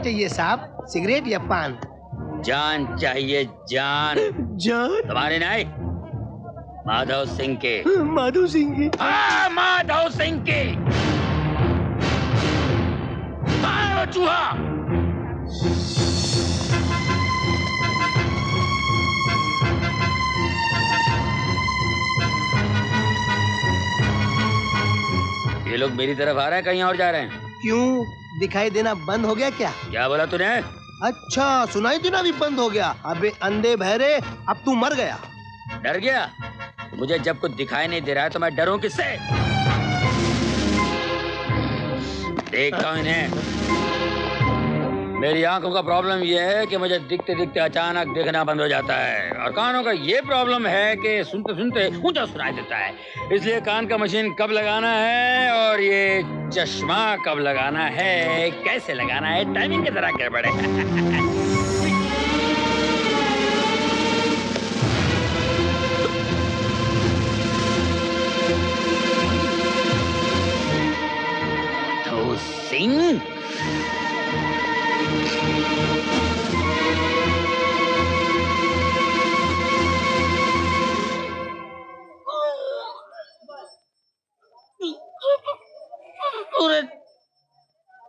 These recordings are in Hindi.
चाहिए साहब, सिगरेट या पान? जान चाहिए, जान। जान? तुम्हारे नहीं, माधव सिंह के। माधव सिंह के? हाँ, माधव सिंह के। हाँ, चूहा। ये लोग मेरी तरफ आ रहे हैं, कहीं और जा रहे हैं? क्यों, दिखाई देना बंद हो गया क्या? क्या बोला तूने? अच्छा, सुनाई देना भी बंद हो गया। अबे अंधे बहरे, अब तू मर गया। डर गया? मुझे जब कुछ दिखाई नहीं दे रहा है तो मैं डरूं किससे? देखता हूं इन्हें। मेरी आंखों का प्रॉब्लम यह है कि मुझे दिखते दिखते अचानक दिखना बंद हो जाता है, और कानों का ये प्रॉब्लम है कि सुनते सुनते ऊंचा सुनाई देता है। इसलिए कान का मशीन कब लगाना है और ये चश्मा कब लगाना है, कैसे लगाना है, टाइमिंग की तरह गड़बड़ है। माधव सिंह, सूरज,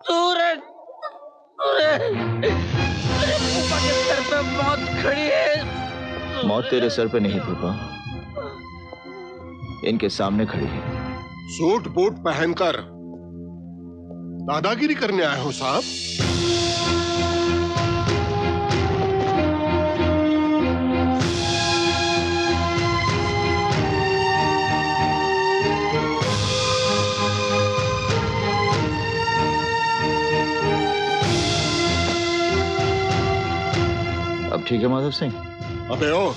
सूरज, सूरज, मेरे फूफा के सर पे मौत खड़ी है। मौत तेरे सर पे नहीं फूफा, इनके सामने खड़ी है। सूट बूट पहनकर दादागिरी करने आए हो साहब? अब ठीक है माधव सिंह? अबे ओ,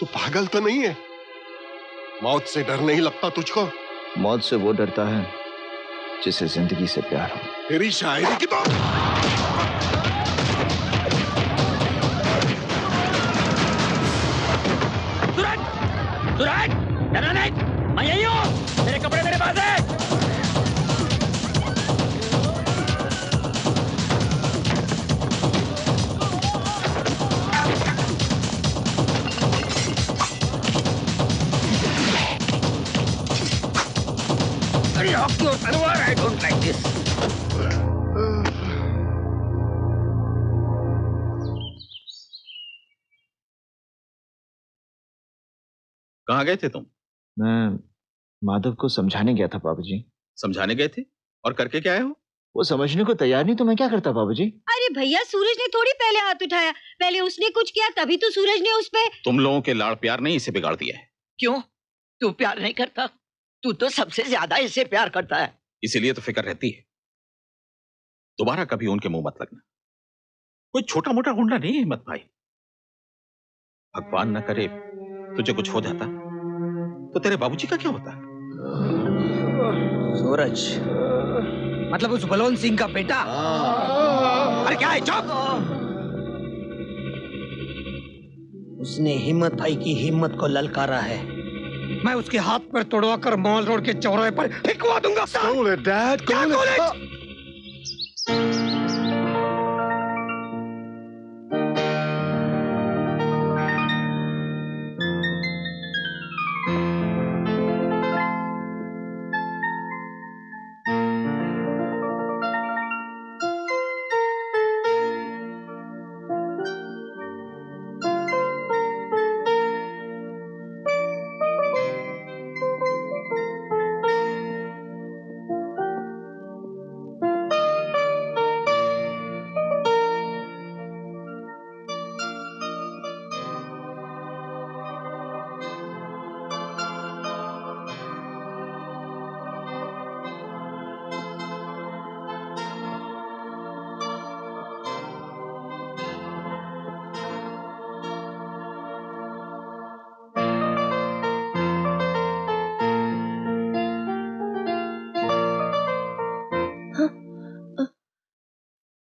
तू पागल तो नहीं है? मौत से डर नहीं लगता तुझको? मौत से वो डरता है जिसे जिंदगी से प्यार हो। तेरी शायरी की तो सूरज, सूरज, डरना नहीं, मैं यही हूँ, मेरे कपड़े मेरे पास है। अरे आपकी और तलवार, I don't like this. कहाँ गए थे तुम? मैं माधव को समझाने गया था बाबूजी। समझाने गए थे? और करके क्या आए हो? वो समझने को तैयार नहीं तो मैं क्या करता बाबूजी? अरे भैया, सूरज ने थोड़ी पहले हाथ उठाया, पहले उसने कुछ किया तभी तो सूरज ने उस पे। तुम लोगों के लाड़ प्यार ने इसे बिगाड़ दिया है। क्यों, तू प्यार नहीं करता? तू तो सबसे ज्यादा इससे प्यार करता है। इसीलिए तो फिक्र रहती है। दोबारा कभी उनके मुंह मत लगना। कोई छोटा मोटा गुंडा नहीं है हिम्मत भाई। भगवान न करे तुझे कुछ हो जाता तो तेरे बाबूजी का क्या होता? सूरज मतलब उस बलवंत सिंह का बेटा? अरे क्या है, चुप! उसने हिम्मत भाई की हिम्मत को ललकारा है। मैं उसके हाथ पर तोड़वा कर मॉल रोड के चौराहे पर फेंकवा दूंगा। Cool it dad, cool it.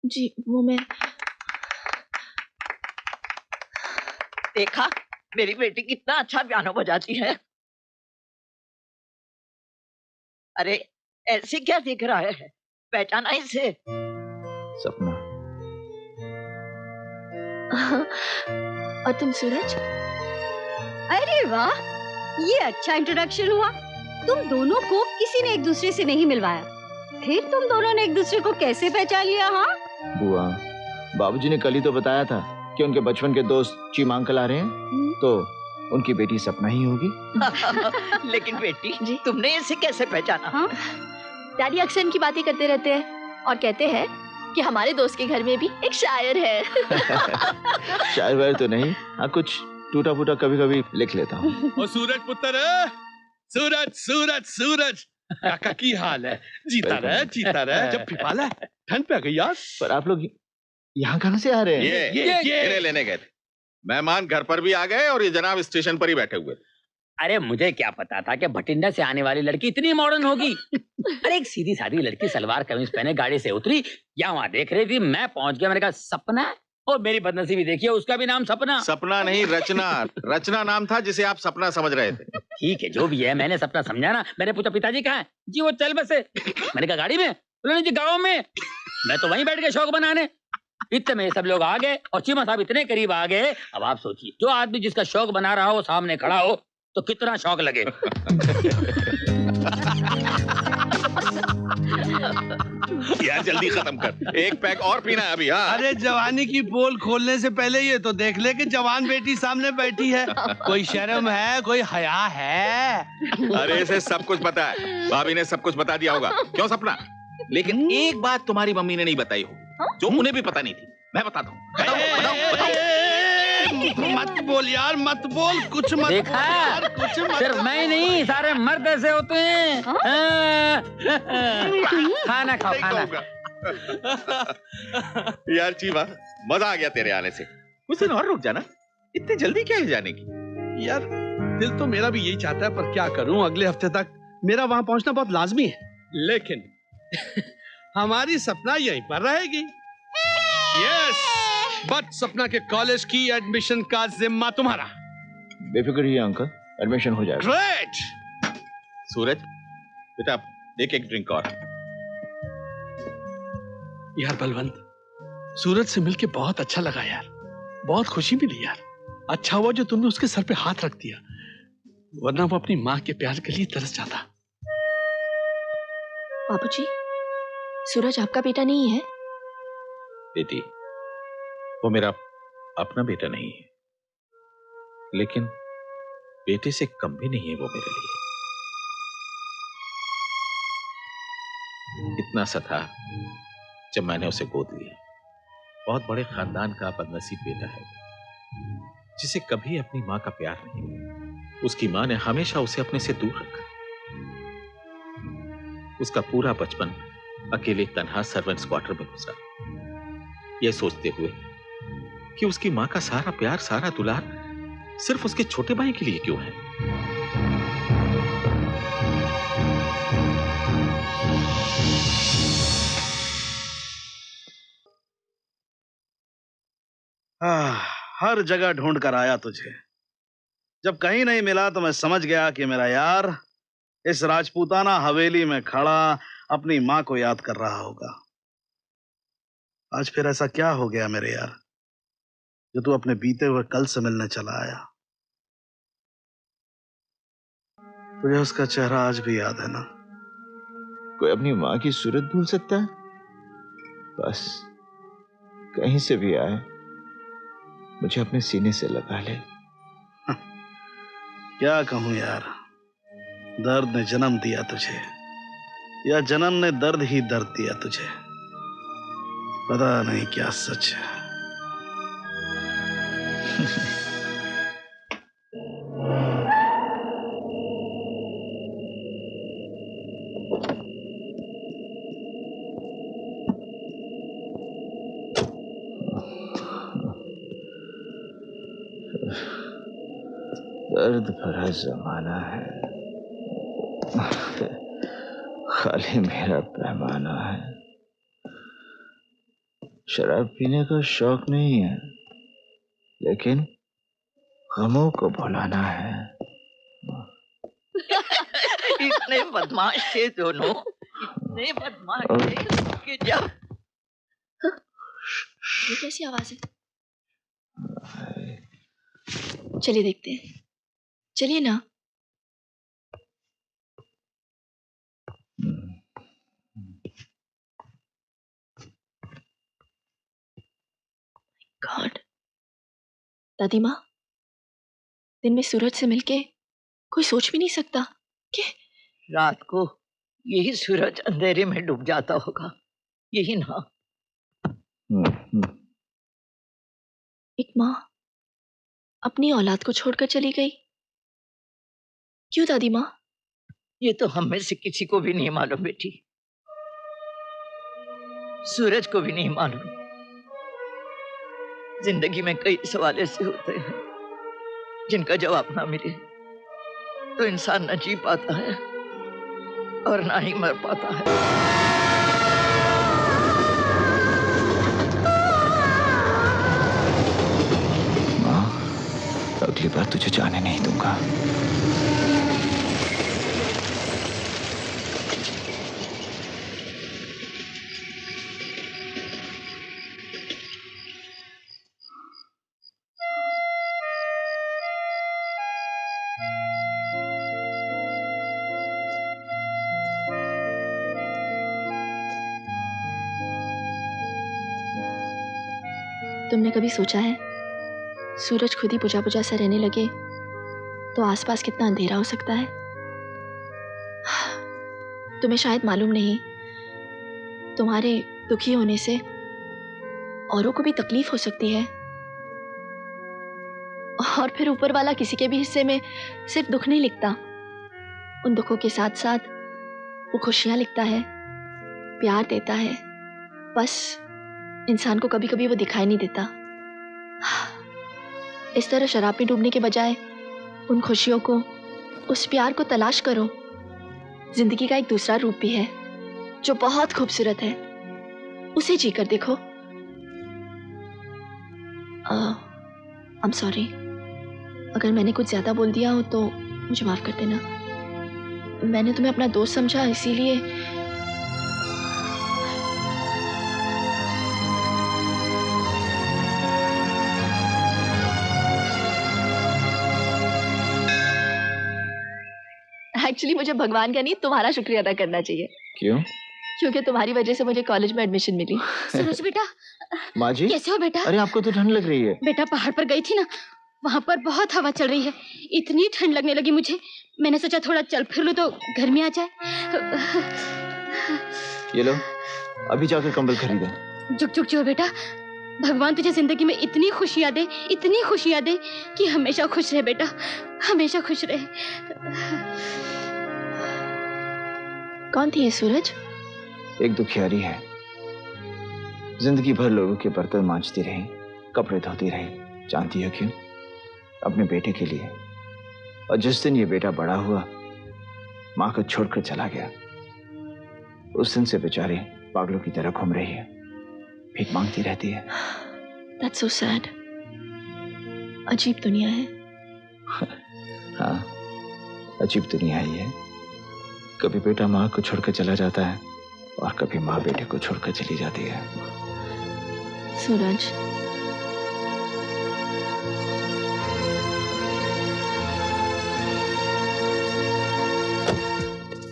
जी वो मैं। देखा मेरी बेटी कितना अच्छा पियानो बजाती है। अरे ऐसे क्या दिख रहा है, पहचाना इसे? सपना। और तुम सूरज? अरे वाह, ये अच्छा इंट्रोडक्शन हुआ। तुम दोनों को किसी ने एक दूसरे से नहीं मिलवाया, फिर तुम दोनों ने एक दूसरे को कैसे पहचान लिया? हाँ बुआ, बाबूजी ने कल ही तो बताया था कि उनके बचपन के दोस्त चीमा अंकल आ रहे हैं, तो उनकी बेटी सपना ही होगी। लेकिन बेटी, तुमने इसे कैसे पहचाना? हाँ? डैडी अक्सर इनकी बातें करते रहते हैं और कहते हैं कि हमारे दोस्त के घर में भी एक शायर है। शायर वायर तो नहीं, हाँ कुछ टूटा फूटा कभी कभी लिख लेता हूँ। ओ सूरज पुत्र, सूरज सूरज सूरज, काका की हाल है? जीता रहे जब फिपाला ठंड पे आ गई यार। पर आप लोग यहाँ कहाँ से आ रहे हैं? ये लेने गए थे। मेहमान घर पर भी आ गए और ये जनाब स्टेशन पर ही बैठे हुए। अरे मुझे क्या पता था कि भटिंडा से आने वाली लड़की इतनी मॉडर्न होगी। अरे एक सीधी सादी लड़की सलवार कमीज पहने गाड़ी से उतरी, या वहां देख रही थी, मैं पहुंच गया। मैंने कहा सपना है, और मेरी बदनसीबी देखिए, उसका भी नाम सपना। सपना नहीं, रचना। रचना नाम था जिसे आप सपना समझ रहे थे। ठीक है, जो भी है, मैंने सपना समझा ना। मैंने पूछा पिताजी कहाँ है? जी वो चल बसे। मैंने कहा गाड़ी में? बोले जी गाँव में। मैं तो वहीं बैठ के शौक बनाने। इतने में सब लोग आ गए और चीमा साहब इतने करीब आ गए। अब आप सोचिए, जो आदमी जिसका शौक बना रहा हो सामने खड़ा हो तो कितना शौक लगे। यार जल्दी खत्म कर, एक पैक और पीना है अभी। हाँ अरे जवानी की पोल खोलने से पहले ये तो देख ले कि जवान बेटी सामने बैठी है। कोई शर्म है, कोई हया है? अरे इसे सब कुछ पता है, भाभी ने सब कुछ बता दिया होगा। क्यों सपना? लेकिन एक बात तुम्हारी मम्मी ने नहीं बताई हो, जो उन्हें भी पता नहीं थी। मैं बताता हूँ। मत बोल यार, मत बोल, कुछ मत देखा? बोल यार, कुछ मत। सिर्फ मैं ही नहीं, सारे मर्द ऐसे होते हैं। खाना खाओ, खाना। यार चीमा, मजा आ गया तेरे आने से। कुछ दिन और रुक जाना, इतनी जल्दी क्या है जाने की? यार दिल तो मेरा भी यही चाहता है, पर क्या करूं, अगले हफ्ते तक मेरा वहां पहुंचना बहुत लाजमी है। लेकिन हमारी सपना यहीं पर रहेगी। यस, बट सपना के कॉलेज की एडमिशन का जिम्मा तुम्हारा। बेफिक्र रहिए अंकल, एडमिशन हो जाएगा। ग्रेट। सूरज बेटा, एक एक ड्रिंक और। यार बलवंत, सूरज से मिलके बहुत अच्छा लगा यार, बहुत खुशी मिली यार। अच्छा हुआ जो तुमने उसके सर पे हाथ रख दिया, वरना वो अपनी माँ के प्यार के लिए तरस जाता। बाबूजी, सूरज आपका बेटा नहीं है? बेटी, वो मेरा अपना बेटा नहीं है, लेकिन बेटे से कम भी नहीं है वो मेरे लिए। इतना सा था जब मैंने उसे गोद लिया। बहुत बड़े खानदान का बदनसीब बेटा है, जिसे कभी अपनी मां का प्यार नहीं मिला। उसकी मां ने हमेशा उसे अपने से दूर रखा। उसका पूरा बचपन अकेले तन्हा सर्वेंट्स क्वार्टर में गुजरा, यह सोचते हुए कि उसकी मां का सारा प्यार, सारा दुलार सिर्फ उसके छोटे भाई के लिए क्यों है। हर जगह ढूंढ कर आया तुझे, जब कहीं नहीं मिला तो मैं समझ गया कि मेरा यार इस राजपूताना हवेली में खड़ा अपनी मां को याद कर रहा होगा। आज फिर ऐसा क्या हो गया मेरे यार, जो तू अपने बीते हुए कल से मिलने चला आया? तुझे उसका चेहरा आज भी याद है ना? कोई अपनी माँ की सूरत भूल सकता है? बस कहीं से भी आए, मुझे अपने सीने से लगा ले। क्या कहूं यार, दर्द ने जन्म दिया तुझे, या जन्म ने दर्द ही दर्द दिया तुझे, पता नहीं क्या सच है। दर्द भरा जमाना है, खाली मेरा पैमाना है। शराब पीने का शौक नहीं है, लेकिन गमों को भुलाना है। इतने बदमाश थे दोनों, इतने बदमाश थे कि जब ये कैसी आवाज है? चलिए देखते हैं, चलिए ना। गॉड, दादी माँ, दिन में सूरज से मिलके कोई सोच भी नहीं सकता कि रात को यही सूरज अंधेरे में डूब जाता होगा, यही ना। एक माँ अपनी औलाद को छोड़कर चली गई, क्यों दादी माँ? ये तो हम में से किसी को भी नहीं मालूम बेटी, सूरज को भी नहीं मालूम। जिंदगी में कई सवाल ऐसे होते हैं जिनका जवाब ना मिले तो इंसान न जी पाता है और ना ही मर पाता है। माँ, अगली बार तुझे जाने नहीं दूंगा। तुमने कभी सोचा है सूरज खुद ही बुझा बुझा सा रहने लगे तो आसपास कितना अंधेरा हो सकता है? तुम्हें शायद मालूम नहीं, तुम्हारे दुखी होने से औरों को भी तकलीफ हो सकती है, और फिर ऊपर वाला किसी के भी हिस्से में सिर्फ दुख नहीं लिखता, उन दुखों के साथ साथ वो खुशियां लिखता है, प्यार देता है। बस इंसान को कभी कभी वो दिखाई नहीं देता। इस तरह शराब में डूबने के बजाय उन खुशियों को, उस प्यार को तलाश करो। जिंदगी का एक दूसरा रूप भी है जो बहुत खूबसूरत है, उसे जी कर देखो। आई एम सॉरी, अगर मैंने कुछ ज्यादा बोल दिया हो तो मुझे माफ कर देना। मैंने तुम्हें अपना दोस्त समझा, इसीलिए एक्चुअली मुझे भगवान का नहीं तुम्हारा शुक्रिया अदा करना चाहिए। क्यों? क्योंकि तुम्हारी वजह से मुझे कॉलेज में एडमिशन मिली। सूरज बेटा, माँ जी कैसे हो बेटा? अरे आपको तो ठंड लग रही है। बेटा पहाड़ पर गई थी ना, वहाँ पर बहुत हवा चल रही है, इतनी ठंड लगने लगी मुझे, मैंने सोचा थोड़ा चल फिर लूं तो गर्मी आ जाए। ये लो, अभी जाकर कंबल खरीदो। जुक जुक जो बेटा, भगवान तुझे जिंदगी में इतनी खुशियां दे, इतनी खुशियां दे कि हमेशा खुश रहे बेटा, हमेशा खुश रहे। कौन थी ये सूरज? एक दुखियारी है, जिंदगी भर लोगों के बर्तन मांजती रही, कपड़े धोती रही। जानती है क्यों? अपने बेटे के लिए। और जिस दिन ये बेटा बड़ा हुआ, माँ को छोड़कर चला गया, उस दिन से बेचारी पागलों की तरह घूम रही है, भीख मांगती रहती है। That's so sad. अजीब दुनिया है। हाँ, अजीब दुनिया ही है। कभी बेटा माँ को छोड़कर चला जाता है और कभी माँ बेटे को छोड़कर चली जाती है। सूरज,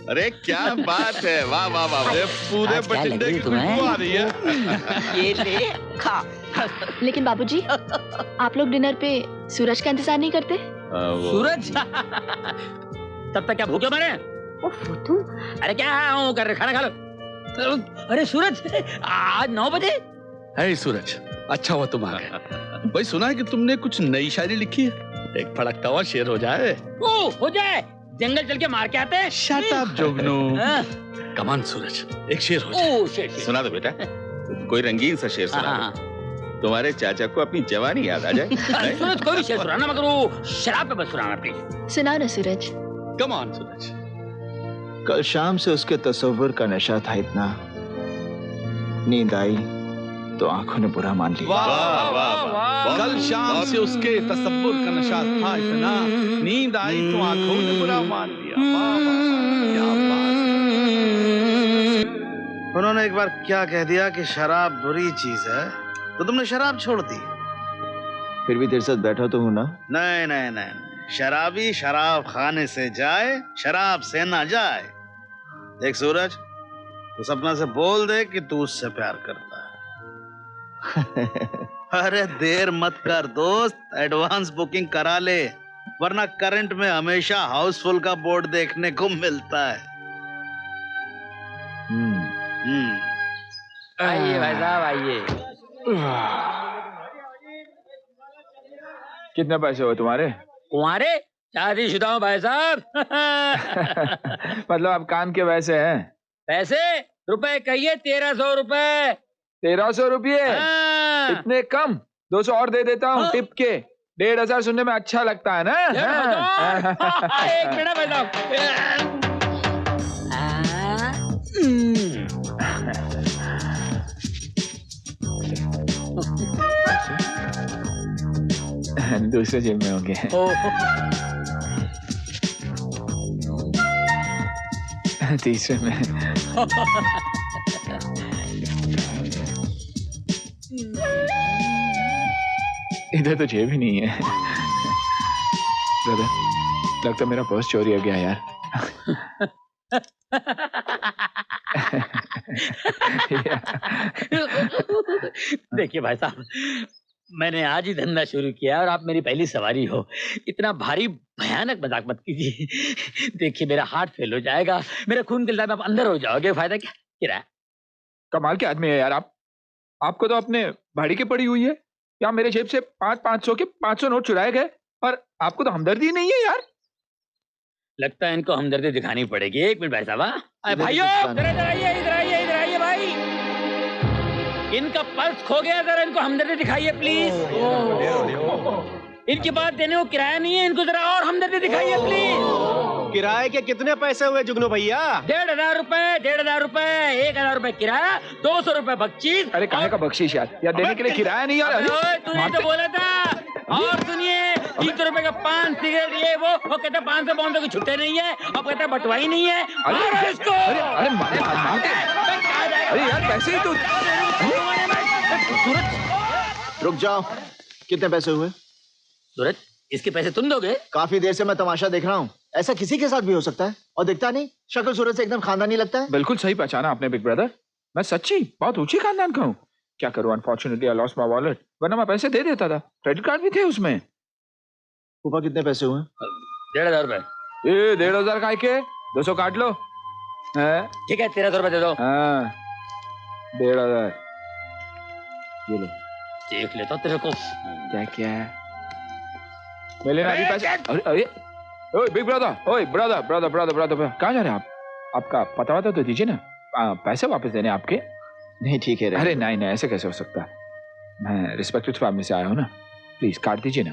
अरे क्या बात है, वाह वाह वाह, पूरे आज क्या लग बठिंडे रही की तुम्हें? खुशबू आ रही है। ये ले खा। लेकिन बाबूजी, आप लोग डिनर पे सूरज का इंतजार नहीं करते? सूरज तब तक क्या भूखे मरे? तुम अरे क्या हूँ कर रहे, खाना खा लो। अरे सूरज, आज 9 बजे? हे सूरज, अच्छा हुआ तुम आ गए। भाई सुना है कि तुमने कुछ नई शायरी लिखी है, एक फड़कता हुआ शेर हो जाए। ओ हो जाए, जंगल चल के मार के आते हैं। Shut up जोगनू। कमान सूरज, एक शेर हो जाए। ओ शेर, शेर। सुना दो बेटा, कोई रंगीन सा शेर सुना दो। तुम्हारे चाचा को अपनी जवानी याद आ जाए। सूरज कोई भी शेर सुनाना, मगर वो शराब पे बस सुनाना प्लीज। सुनाओ ना सूरज। कमान सूरज। कल शाम से उसके तसव्वुर का नशा था इतना, नींद आई तो आंखों ने बुरा मान लिया। वाह वाह वाह, कल शाम से उसके तसव्वुर का नशा था इतना, नींद आई तो आंखों ने बुरा मान लिया। वाह वाह वाह, क्या बात। उन्होंने एक बार क्या कह दिया कि शराब बुरी चीज है, तो तुमने शराब छोड़ दी। फिर भी तेरे साथ बैठा तो हूं ना। नहीं नहीं नहीं नहीं। शराबी शराब खाने से जाए, शराब से ना जाए। देख सूरज, तू सपना से बोल दे कि तू उससे प्यार करता है। अरे देर मत कर दोस्त, एडवांस बुकिंग करा ले, वरना करंट में हमेशा हाउसफुल का बोर्ड देखने को मिलता है। आइए भाई साहब आइए। कितने पैसे हुए तुम्हारे? कुंवारे? शादीशुदा हूं भाई साहब। मतलब आप काम के वैसे हैं? पैसे? रुपए कहिए, 1300 रुपए। 1300 रुपये? इतने कम? 200 और दे देता हूँ टिप के। 1500 सुनने में अच्छा लगता है ना? एक मिनट भाई साहब। दूसरे जेब में होंगे। तीसरे में। इधर तो जेब ही नहीं है। ब्रदर, लगता मेरा पर्स चोरी हो गया यार। देखिए भाई साहब, मैंने आज ही धंधा शुरू किया और आप मेरी पहली सवारी हो। इतना भारी भयानक मजाक मत कीजिए। देखिए मेरा हार्ट फेल हो जाएगा, मेरा खून गिर जाएगा, आप अंदर हो जाओगे, फायदा क्या? किराया। कमाल के आदमी है यार आप। आपको तो अपने भाड़ी की पड़ी हुई है। या मेरे जेब से 500 के 500 नोट चुराए गए और आपको तो हमदर्दी नहीं है यार। लगता है इनको हमदर्दी दिखानी पड़ेगी। एक मिनट भाई साहब। भाइयों इधर आइए, इधर आइए, इधर आइए भाई। इनका पर्स खो गया, जरा इनको हमदर्दी दिखाइए प्लीज। इनके पास देने को किराया नहीं है, इनको जरा और हमदर्दी दिखाइए प्लीज। किराए के कितने पैसे हुए जुगनू भैया? 1500 रुपए, 1500 रुपए, 1000 रुपए किराया, 200 रुपए बख्शीश। अरे कहे का बख्शीश यार देने के लिए किराया नहीं यार। तूने तो बोला था। और सुनिए, 300 रुपए का पान सिगरेट ये वो कहते 500 की छुट्टे नहीं है, अब कहते बटवाई नहीं है। अरे इसको अरे यार पैसे ही तो। सूरज रुक जाओ, कितने पैसे हुए? सूरज, इसके पैसे तुम दोगे? काफी देर से मैं तमाशा देख रहा हूँ, ऐसा किसी के साथ भी हो सकता है और दिखता नहीं। शक्ल सूरत से एकदम खानदानी लगता है। बिल्कुल सही पहचाना आपने बिग ब्रदर, मैं सच्ची बहुत ऊंची खानदान का हूँ। क्या करूँ, unfortunately I lost my wallet, वरना मैं पैसे दे देता था। क्रेडिट कार्ड भी थे उसमें। फूफा कितने पैसे हुए? 1500 रुपए। 1500 का के 200 काट लो। ठीक है, 1300 रुपए दे दो। 1500 ये लो। देख लेता तेरे को क्या क्या है मेरे अभी पैसे। अरे ओए बिग ब्रदर, ओए ब्रदर ब्रदर ब्रदर ब्रदर कहाँ जा रहे हैं आप? आपका पता वता तो दीजिए ना, पैसे वापस देने आपके। नहीं ठीक है। अरे नहीं नहीं, ऐसे कैसे हो सकता है? मैं रिस्पेक्टेड फैमिली से आया हूँ ना, प्लीज काट दीजिए ना,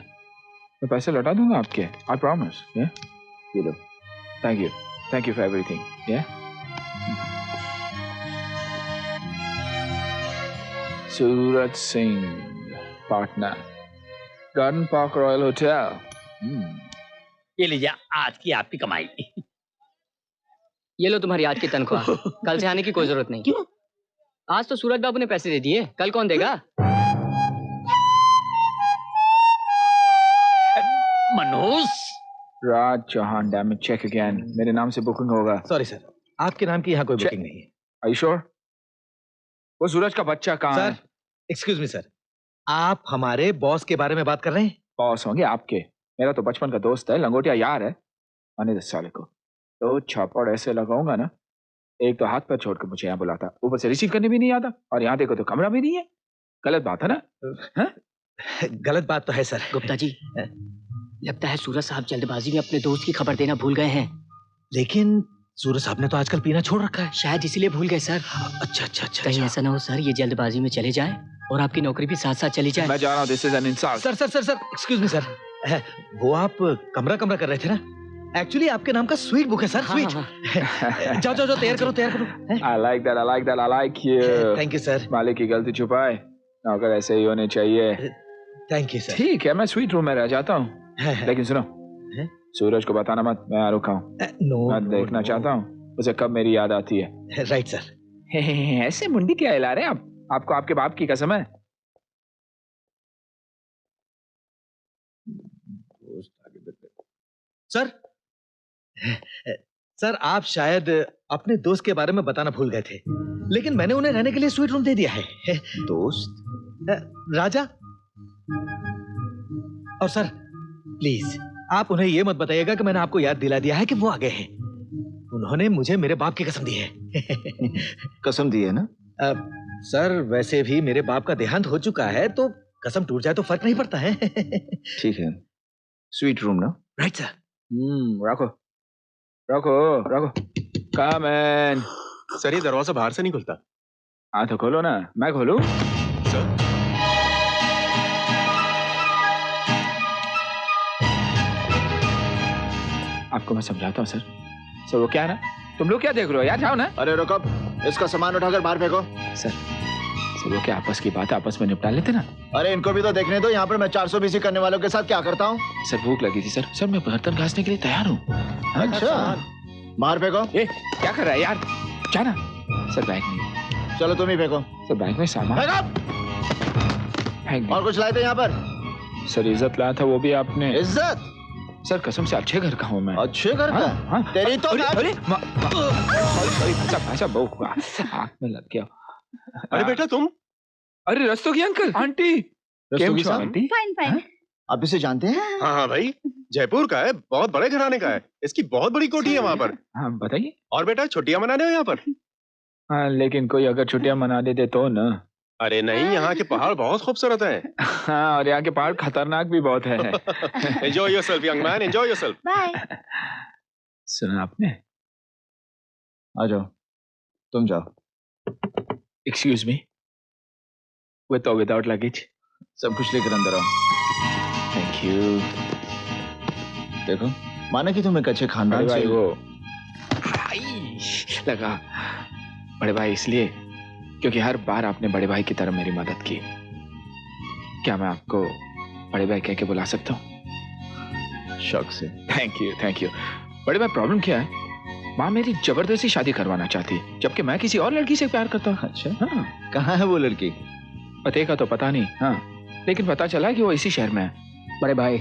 मैं पैसे लौटा दूंगा आपके, आई प्रॉमिस। ये लो, thank you for everything. Suraj Singh partner, garden park royal hotel. ये लीजिए आज की आपकी कमाई। ये लो तुम्हारी आज की तनख्वाह। कल से आने की कोई जरूरत नहीं। क्यों? आज तो सूरज बाबू ने पैसे दे दिए, कल कौन देगा? Manoj Raj Chauhan, damn it, check again. मेरे नाम से बुकिंग होगा। सॉरी सर, आपके नाम की यहाँ कोई बुकिंग नहीं है। Are you sure? वो सूरज का बच्चा कहाँ है? एक्सक्यूज मी सर, आप हमारे बॉस के बारे में बात कर रहे हैं? बॉस होंगे आपके, मेरा तो बचपन का दोस्त है, लंगोटिया यार है। आने 10 साल को तो छापड़ ऐसे लगाऊंगा ना, एक तो हाथ पैर छोड़ के मुझे यहाँ बुलाता, ऊपर से रिसीव करने भी नहीं आता, और यहाँ देखो तो कमरा भी नहीं है। गलत बात है ना? गलत बात तो है सर। गुप्ता जी, लगता है सूरज साहब जल्दबाजी में अपने दोस्त की खबर देना भूल गए हैं। लेकिन सूरज साहब ने तो आजकल पीना छोड़ रखा है। शायद इसीलिए भूल गए सर। अच्छा। कहीं ऐसा ना हो सर, ये जल्दबाजी में चले जाएं और आपकी नौकरी भी साथ साथ चली जाए। मैं जा रहा हूँ, this is an insult. Sir excuse me sir, वो आप कमरा कर रहे थे ना, एक्चुअली आपके नाम का स्वीट बुक है सर। स्वीट। जाओ तैयार करो। I like that, I like you। Thank you sir. मालिक की गलती छुपाए, नौकर ऐसे ही होने चाहिए। Thank you sir. ठीक है, मैं स्वीट रूम में रह जाता हूँ, लेकिन सुनो, सूरज को बताना मत, मैं यहाँ रुका हूँ। मैं देखना चाहता हूँ उसे कब मेरी याद आती है। Right sir. ऐसे मुंडी क्या हिला रहे हैं आप? आपको आपके बाप की कसम है। सर, सर आप शायद अपने दोस्त के बारे में बताना भूल गए थे, लेकिन मैंने उन्हें रहने के लिए स्वीट रूम दे दिया है। दोस्त? राजा। और सर प्लीज आप उन्हें यह मत बताइएगा कि मैंने आपको याद दिला दिया है कि वो आ गए हैं। उन्होंने मुझे मेरे बाप की कसम दी है। कसम दी है ना? सर वैसे भी मेरे बाप का देहांत हो चुका है, तो कसम टूट जाए तो फर्क नहीं पड़ता है। ठीक है, स्वीट रूम ना? Right sir. रखो रखो रखो। कम इन। सर ये दरवाजा बाहर से नहीं खुलता। हाँ तो खोलो ना। मैं खोलूं? सर आपको मैं समझाता हूँ सर। सर वो क्या है ना, तुम लोग क्या देख रहे हो यार, जाओ ना। अरे रुको, इसका सामान उठाकर बाहर फेंको। सर वो क्या आपस की बात है, आपस में निपटा लेते ना। अरे इनको भी तो देखने दो, यहाँ पर मैं 400 बीसी करने वालों के साथ क्या करता हूँ। सर भूख लगी थी सर। सर मैं बर्तन घासने के लिए तैयार हूँ। अच्छा बाहर फेंको। ए क्या कर रहा है यार, जाना। सर बैग नहीं। चलो तुम ही फेंको। सर बैग में सामान और कुछ लाए थे यहाँ पर? सर इज्जत लाया था, वो भी आपने। इज्जत? सर कसम से अच्छे घर का हूँ मैं। अच्छे घर का? हाँ? तेरी तो सॉरी भाई साहब बहुत आँख में लग गया। अरे बेटा तुम? अरे रस्तोगी अंकल। आंटी रस्तोगी साहब? Aunty fine fine. आप इसे जानते हैं? हाँ भाई, जयपुर का है, बहुत बड़े घराने का है। इसकी बहुत बड़ी कोठी है वहाँ पर। हाँ बताइए। और बेटा छुट्टियां मनाने हो यहाँ पर? हाँ लेकिन कोई अगर छुट्टियां मना दे तो ना। अरे नहीं, यहाँ के पहाड़ बहुत खूबसूरत हैं। हाँ और यहाँ के पहाड़ खतरनाक भी बहुत है। Enjoy yourself, young man, enjoy yourself. Bye. सुना आपने? आ जाओ, तुम जाओ। एक्सक्यूज मी, विद और विदाउट लगेज? सब कुछ लेकर अंदर आओ। Thank you. देखो माना कि तुम एक अच्छे खानदान से हो। लगा बड़े भाई इसलिए क्योंकि हर बार आपने बड़े भाई की तरह मेरी मदद की। क्या मैं आपको बड़े भाई कह के बुला सकता हूँ? शौक से। Thank you thank you. बड़े भाई प्रॉब्लम क्या है, माँ मेरी जबरदस्ती शादी करवाना चाहती है, जबकि मैं किसी और लड़की से प्यार करता हूँ। अच्छा हाँ। कहाँ है वो लड़की? पते का तो पता नहीं, हाँ लेकिन पता चला कि वो इसी शहर में है। बड़े भाई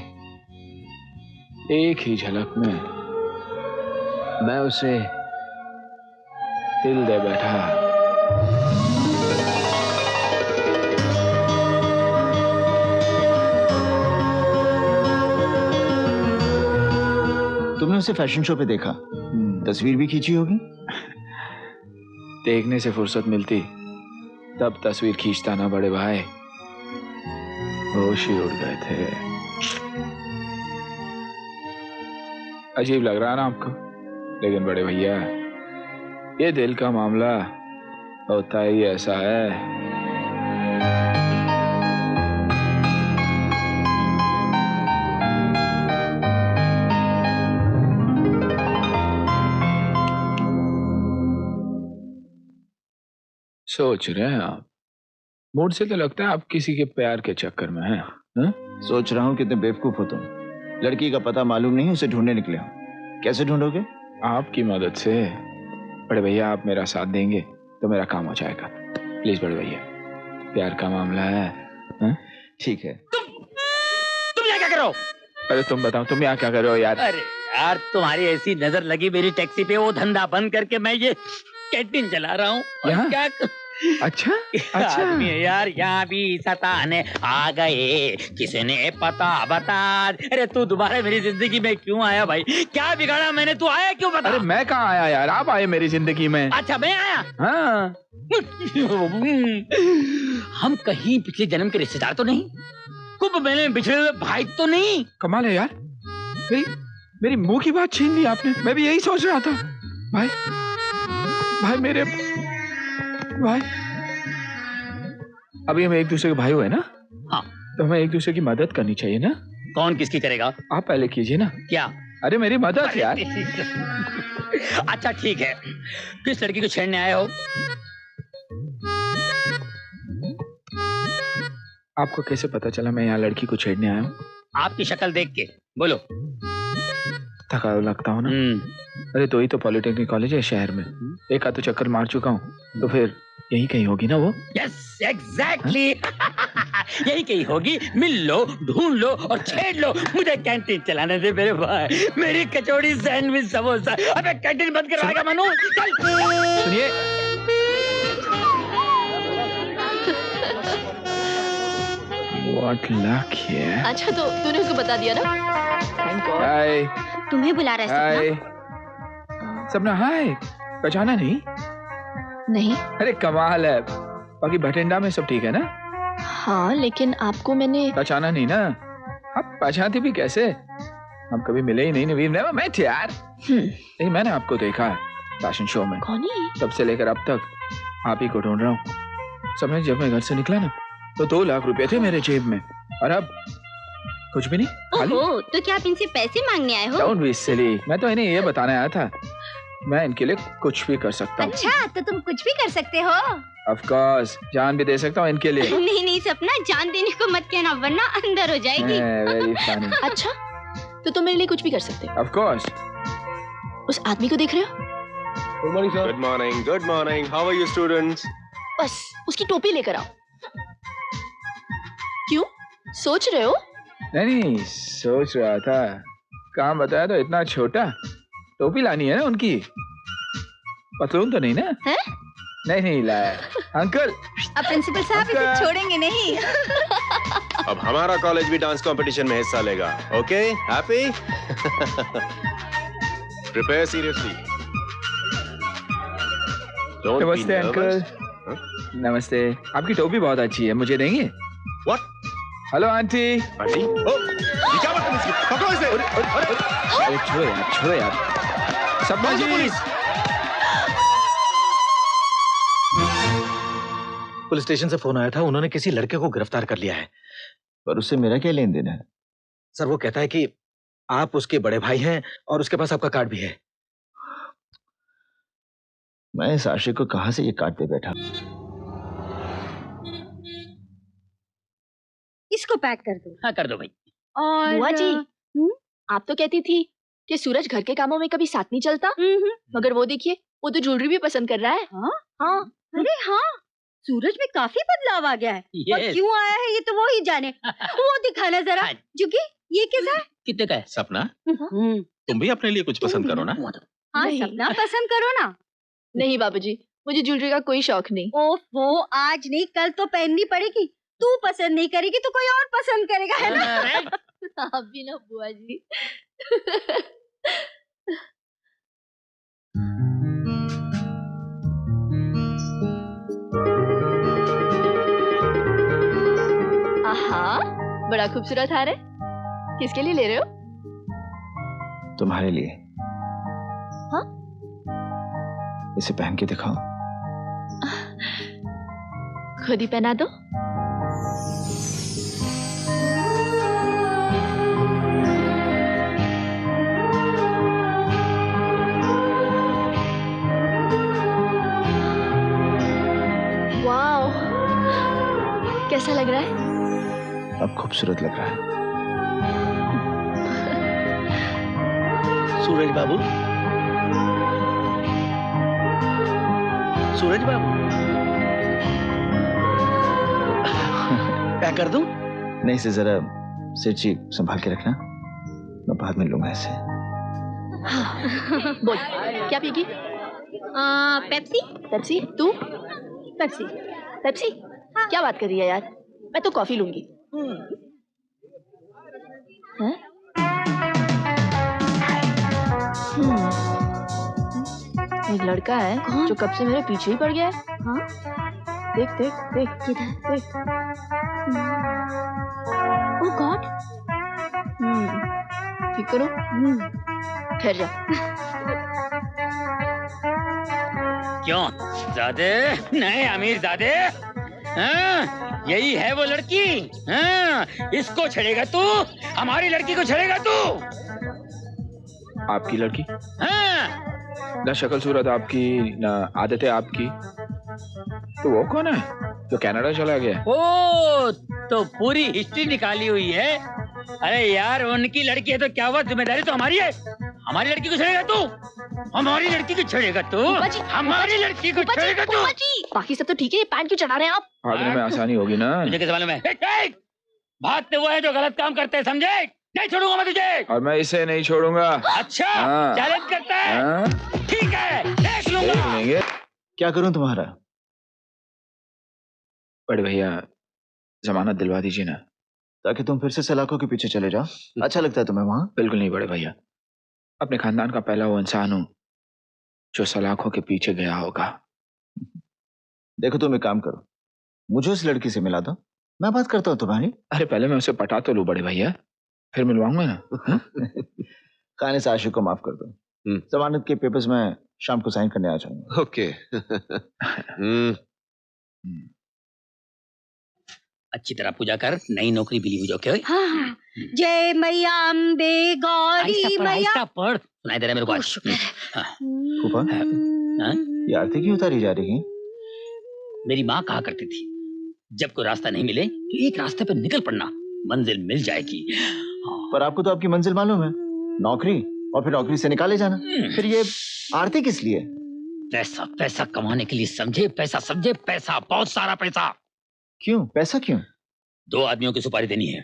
एक ही झलक में मैं उसे दिल दे बैठा। तुमने उसे फैशन शो पे देखा, तस्वीर भी खींची होगी। देखने से फुर्सत मिलती तब तस्वीर खींचता ना बड़े भाई, होश ही उड़ गए थे। अजीब लग रहा है ना आपको, लेकिन बड़े भैया ये दिल का मामला होता ही ऐसा है। सोच रहे हैं आप? मूड से तो लगता है आप किसी के प्यार के चक्कर में हैं। हा? सोच रहा हूँ कितने बेवकूफ हो तुम। लड़की का पता मालूम नहीं, उसे ढूंढने निकले हो। कैसे ढूंढोगे? आपकी मदद से। बड़े भैया आप मेरा साथ देंगे तो मेरा काम हो जाएगा। प्लीज बड़े भैया, प्यार का मामला है। हा? ठीक है। तुम यहाँ क्या कर रहे हो? अरे तुम बताओ, तुम यहाँ क्या कर रहे हो यार? अरे यार तुम्हारी ऐसी नजर लगी मेरी टैक्सी पे, वो धंधा बंद करके मैं ये कैंटीन चला रहा हूँ। क्या अच्छा आदमी है यार, यहाँ भी सताने आ गए, किसने पता बता। अरे तू दोबारा मेरी जिंदगी में क्यों आया भाई? क्या बिगाड़ा मैंने, तू आया क्यों बता? अरे मैं कहाँ आया यार, आप आए मेरी जिंदगी में। अच्छा मैं आया? हाँ। हम कहीं पिछले जन्म के रिश्तेदार तो नहीं? कुंभ मेले में बिछड़े हुए भाई तो नहीं? कमाल है यार, मेरी मुंह की बात छीन ली आपने। मैं भी यही सोच रहा था। भाई भाई मेरे भाई, अभी हम एक दूसरे के भाई हुए ना? हाँ। तो हमें एक दूसरे की मदद करनी चाहिए ना? कौन किसकी करेगा? आप पहले कीजिए ना। क्या? अरे मेरी मदद यार। अच्छा ठीक है, किस लड़की को छेड़ने आए हो? आपको कैसे पता चला मैं यहाँ लड़की को छेड़ने आया हूँ? आपकी शक्ल देख के। बोलो। थका लगता हूँ ना? अरे तो ही तो पॉलिटेक्निक कॉलेज है शहर में, एक आध तो चक्कर मार चुका हूँ, तो फिर यही कहीं होगी ना वो? Yes exactly. यही कहीं होगी। मिल लो, ढूंढ लो और छेड़ लो। मुझे कैंटीन चलाने दे मेरे भाई। मेरी कचौड़ी, सैंडविच, समोसा। अबे कैंटीन बंद करवाएगा मनु? चल। सुनिए, What luck here? अच्छा तो तूने उसको बता दिया ना? Thank God. हाय तुम्हें बुला रहा है हाय सपना। सपना, हाय। पहचाना नहीं? नहीं। अरे कमाल है। बाकी भटिंडा में सब ठीक है ना? हाँ लेकिन आपको मैंने पहचाना नहीं ना? आप पहचानते भी कैसे? हम कभी मिले ही नहीं। नवीन नेवर मेट यार। नहीं, मैंने आपको देखा है फैशन शो में। कौन है? तब से लेकर अब तक आप ही को ढूंढ रहा हूँ। समय जब मैं घर से निकला ना तो 2 लाख रुपए थे मेरे जेब में और अब कुछ भी नहीं। ओहो, तो क्या आप इनसे पैसे मांगने आए हो? Don't be silly। मैं तो इन्हें ये बताने आया था मैं इनके लिए कुछ भी कर सकता हूँ। अच्छा, तो तुम कुछ भी कर सकते हो? Of course, जान भी दे सकता हूँ इनके लिए। नहीं सपना, जान देने को मत कहना वरना अंदर हो जाएगी। Very funny। अच्छा तो तुम मेरे लिए कुछ भी कर सकते हो? Of course। उस आदमी को देख रहे हो? Good morning, sir. Good morning. Good morning. How are you, students? बस उसकी टोपी लेकर आओ। क्यों? सोच रहे हो? नहीं, सोच रहा था। काम बताया तो इतना छोटा। टोपी लानी है ना उनकी। पतलून तो नहीं ना? है? नहीं लाया। अंकल। अब प्रिंसिपल साहब इसे छोड़ेंगे नहीं। अब हमारा कॉलेज भी डांस कंपटीशन में हिस्सा लेगा। Okay, happy? Prepare seriously. नमस्ते अंकल। नमस्ते। आपकी टोपी बहुत अच्छी है, मुझे देंगे? What? Hello aunty. आंटी? ओह, ये क्या बात है? पकड़ो इसे। अरे छोड़ो यार। सपना जी। पुलिस स्टेशन से फोन आया था, उन्होंने किसी लड़के को गिरफ्तार कर लिया है। पर उससे मेरा क्या लेन देन है? सर वो कहता है कि आप उसके बड़े भाई हैं और उसके पास आपका कार्ड भी है। मैं इस आशिक को कहां से ये कार्ड दे बैठा? इसको पैक कर दो। हाँ कर दो भाई। और बुआ जी, आप तो कहती थी कि सूरज घर के कामों में कभी साथ नहीं चलता, मगर वो देखिए वो तो ज्वेलरी भी पसंद कर रहा है। हाँ। अरे हाँ, सूरज में काफी बदलाव आ गया है। और क्यों आया है ये तो वो ही जाने। वो दिखाना जरा। जुगी, ये कैसा है? कितने का है? सपना, तुम भी अपने लिए कुछ पसंद करो ना। हाँ सपना, पसंद करो ना। नहीं बाबूजी, मुझे ज्वेलरी का कोई शौक नहीं। ओफो, आज नहीं कल तो पहननी पड़ेगी। तू पसंद नहीं करेगी तो कोई और पसंद करेगा, है ना? आप भी ना बुआ जी। आहा, बड़ा खूबसूरत हार है। किसके लिए ले रहे हो? तुम्हारे लिए। हाँ? इसे पहन के दिखाओ। खुद ही पहना दो। वाओ, कैसा लग रहा है? अब खूबसूरत लग रहा है। सूरज बाबू, सूरज बाबू, क्या कर दूं? नहीं, इसे जरा सिरची संभाल के रखना, मैं बाद में लूंगा इसे। बोल, क्या पिएगी? पेप्सी। पेप्सी? तू? पेप्सी। पेप्सी? हाँ। क्या बात कर रही है यार? मैं तो कॉफी लूंगी। एक लड़का है जो कब से मेरे पीछे ही पड़ गया है। हाँ? देख देख देख देख। ओह गॉड। ठीक करो। ठहर जा। क्यों ज़ादे? नहीं अमीर ज़ादे? हाँ? यही है वो लड़की। हाँ? इसको छेड़ेगा तू? हमारी लड़की को छेड़ेगा तू? आपकी लड़की? हाँ? ना शक्ल सूरत आपकी, ना आदतें आपकी, तो वो कौन है जो कनाडा चला गया? ओ, तो पूरी हिस्ट्री निकाली हुई है। अरे यार, उनकी लड़की है तो क्या हुआ, जिम्मेदारी तो हमारी है। हमारी लड़की को छेड़ेगा तू? हमारी लड़की को छेड़ेगा तू? हमारी लड़की को छेड़ेगा तू? बाकी सब तो ठीक है, ये पैंट क्यों चढ़ा रहे हैं आप? भागने में आसानी होगी ना। मुझे कैसे मालूम है? भागते वो है जो गलत काम करते हैं, समझे? नहीं छोड़ूंगा मैं तुझे। और मैं इसे नहीं छोड़ूंगा। अच्छा, हाँ। चैलेंज करता है? ठीक है, देख लूंगा। देख लेंगे। क्या करूं तुम्हारा? बड़े भैया जमानत दिलवा दीजिए ना, ताकि तुम फिर से सलाखों के पीछे चले जाओ। अच्छा लगता है तुम्हें वहां? बिल्कुल नहीं बड़े भैया, अपने खानदान का पहला वो इंसान हूं जो सलाखों के पीछे गया होगा। देखो तुम एक काम करो, मुझे उस लड़की से मिला दो, मैं बात करता हूँ तुम्हारी। अरे पहले मैं उसे पटा तो लूं बड़े भैया, फिर मिलवाऊंगा ना। खाने से आशिक को माफ कर दो। जमानत के पेपर्स में शाम को साइन करने आ जाऊंगा। ओके। अच्छी तरह पूजा कर, नई नौकरी मिली हुई। ओके? हाँ। जय मैया अम्बे गौरी मैया। पढ़, सुनाई दे रहा है मेरे को आज। फूफा, ये आरती क्यों उतारी जा रही है? मेरी माँ कहा करती थी, जब कोई रास्ता नहीं मिले तो एक रास्ते पे निकल पड़ना, मंजिल मिल जाएगी। पर आपको तो आपकी मंजिल मालूम है, नौकरी, और फिर नौकरी से निकाले जाना। फिर ये आरती किस लिए? पैसा, पैसा कमाने के लिए, समझे? पैसा समझे, पैसा, बहुत सारा पैसा। क्यों? पैसा क्यों? 2 आदमियों की सुपारी देनी है।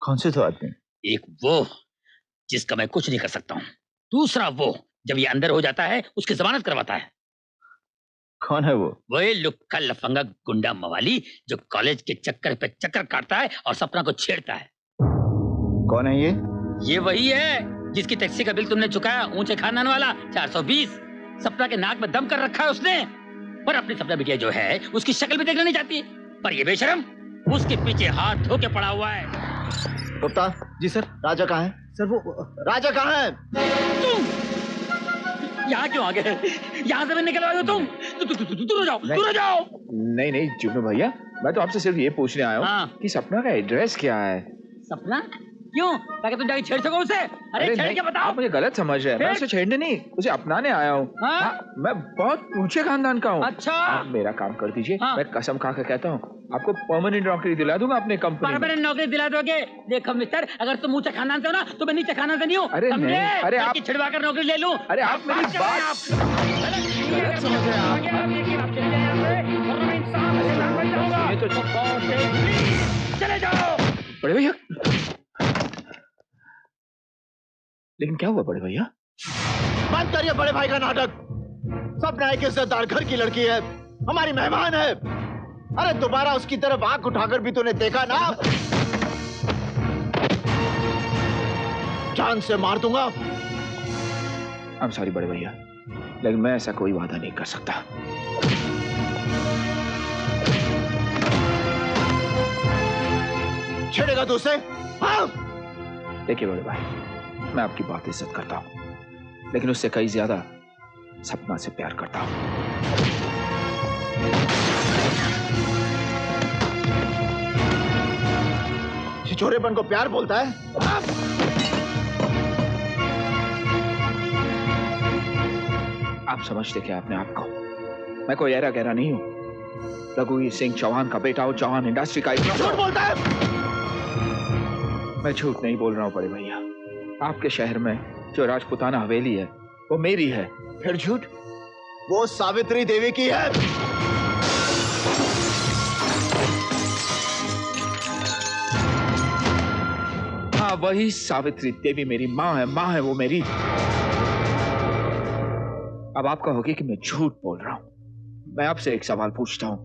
कौन से 2 आदमी? एक वो जिसका मैं कुछ नहीं कर सकता हूँ, दूसरा वो जब ये अंदर हो जाता है उसकी जमानत करवाता है। कौन है वो? वही लुक्का लफंगा गुंडा मवाली जो कॉलेज के चक्कर पे चक्कर काटता है और सपना को छेड़ता है। कौन है ये? ये वही है जिसकी टैक्सी का बिल तुमने चुकाया, ऊंचे खानदान वाला, 420। सपना के नाक में दम कर रखा है उसने, पर अपनी सपना बिटिया जो है उसकी शक्ल भी देखना नहीं चाहती। पर ये बेशरम उसके पीछे हाथ धो के पड़ा हुआ है। गुप्ता जी सर, राजा कहाँ है? सर वो राजा कहाँ है? यहाँ क्यों आ गए? यहाँ से निकल आए हो तुम? दूर हो जाओ, दूर हो जाओ। नहीं नहीं जुगनू भैया, मैं तो आपसे सिर्फ ये पूछने आया हूँ कि सपना का एड्रेस क्या है? सपना क्यों? ताकि तुम जाके छेड़ सको उसे। अरे छेड़ के बताओ। आप मुझे गलत समझ रहे हैं, मैं उसे छेड़ने नहीं, उसे अपनाने आया हूँ। मैं बहुत ऊंचे खानदान का हूँ। अच्छा, आप मेरा काम कर दीजिए। मैं कसम खा कर कहता हूँ, आपको परमानेंट नौकरी दिला दूंगा अपने कंपनी में। परमानेंट नौकरी दिला दोगे? देखो मिस्टर, अगर तुम ऊंचे खानदान से हो ना तो मैं नीचे खानदान से नहीं हूँ। अरे नहीं, अरे आप छिड़वा कर नौकरी ले लूं। अरे आप मेरी बात गलत समझ रहे हैं। चले जाओ बड़े भैया। लेकिन क्या हुआ बड़े भैया? बंद करिए बड़े भाई का नाटक। सपना एक इज्जतदार घर की लड़की है, हमारी मेहमान है। अरे दोबारा उसकी तरफ आंख उठाकर भी तूने देखा ना, जान से मार दूंगा। I'm sorry बड़े भैया, लेकिन मैं ऐसा कोई वादा नहीं कर सकता। छेड़ेगा तू उसे? हाँ? देखिए बड़े भाई, मैं आपकी बात इज्जत करता हूं, लेकिन उससे कई ज्यादा सपना से प्यार करता हूं। छिछोरेपन को प्यार बोलता है? आप समझते क्या अपने आप को? मैं कोई ऐरा गहरा नहीं हूं। रघुवीर सिंह चौहान का बेटा हूं, चौहान इंडस्ट्री का। झूठ बोलता है? मैं झूठ नहीं बोल रहा हूं बड़े भैया। आपके शहर में जो राजपूताना हवेली है वो मेरी है। फिर झूठ? वो सावित्री देवी की है। हाँ वही सावित्री देवी मेरी माँ है, माँ है वो मेरी। अब आप कहोगे कि मैं झूठ बोल रहा हूं। मैं आपसे एक सवाल पूछता हूं,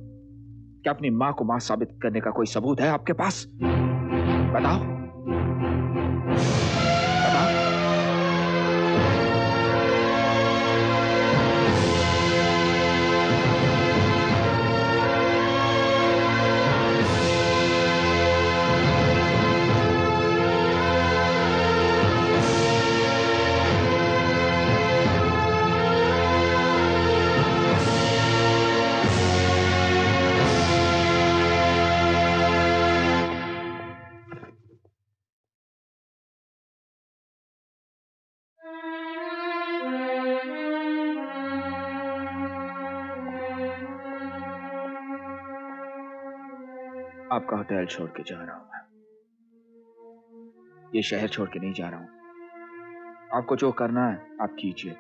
क्या अपनी माँ को माँ साबित करने का कोई सबूत है आपके पास? बताओ। आपका होटल छोड़ के जा रहा हूं मैं। ये शहर छोड़ के नहीं जा रहा हूं। आपको जो करना है आप कीजिए,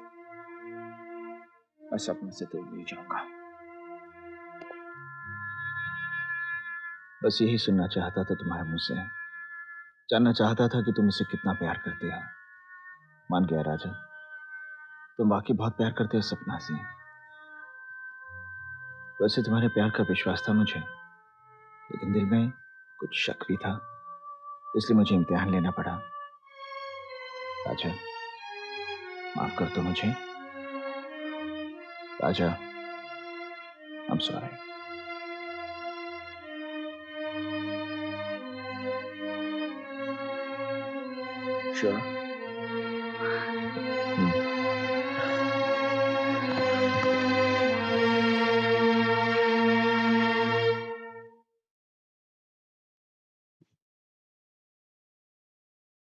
मैं सपने से दूर नहीं जाऊंगा। बस यही सुनना चाहता था तुम्हारे मुंह से, जानना चाहता था कि तुम उसे कितना प्यार करते हो। मान गया राजा, तुम वाकई बहुत प्यार करते हो सपना से। वैसे तुम्हारे प्यार का विश्वास था मुझे, लेकिन दिल में कुछ शक भी था, इसलिए मुझे इम्तिहान लेना पड़ा। राजा, माफ कर दो मुझे। राजा, आई एम सॉरी। श्योर?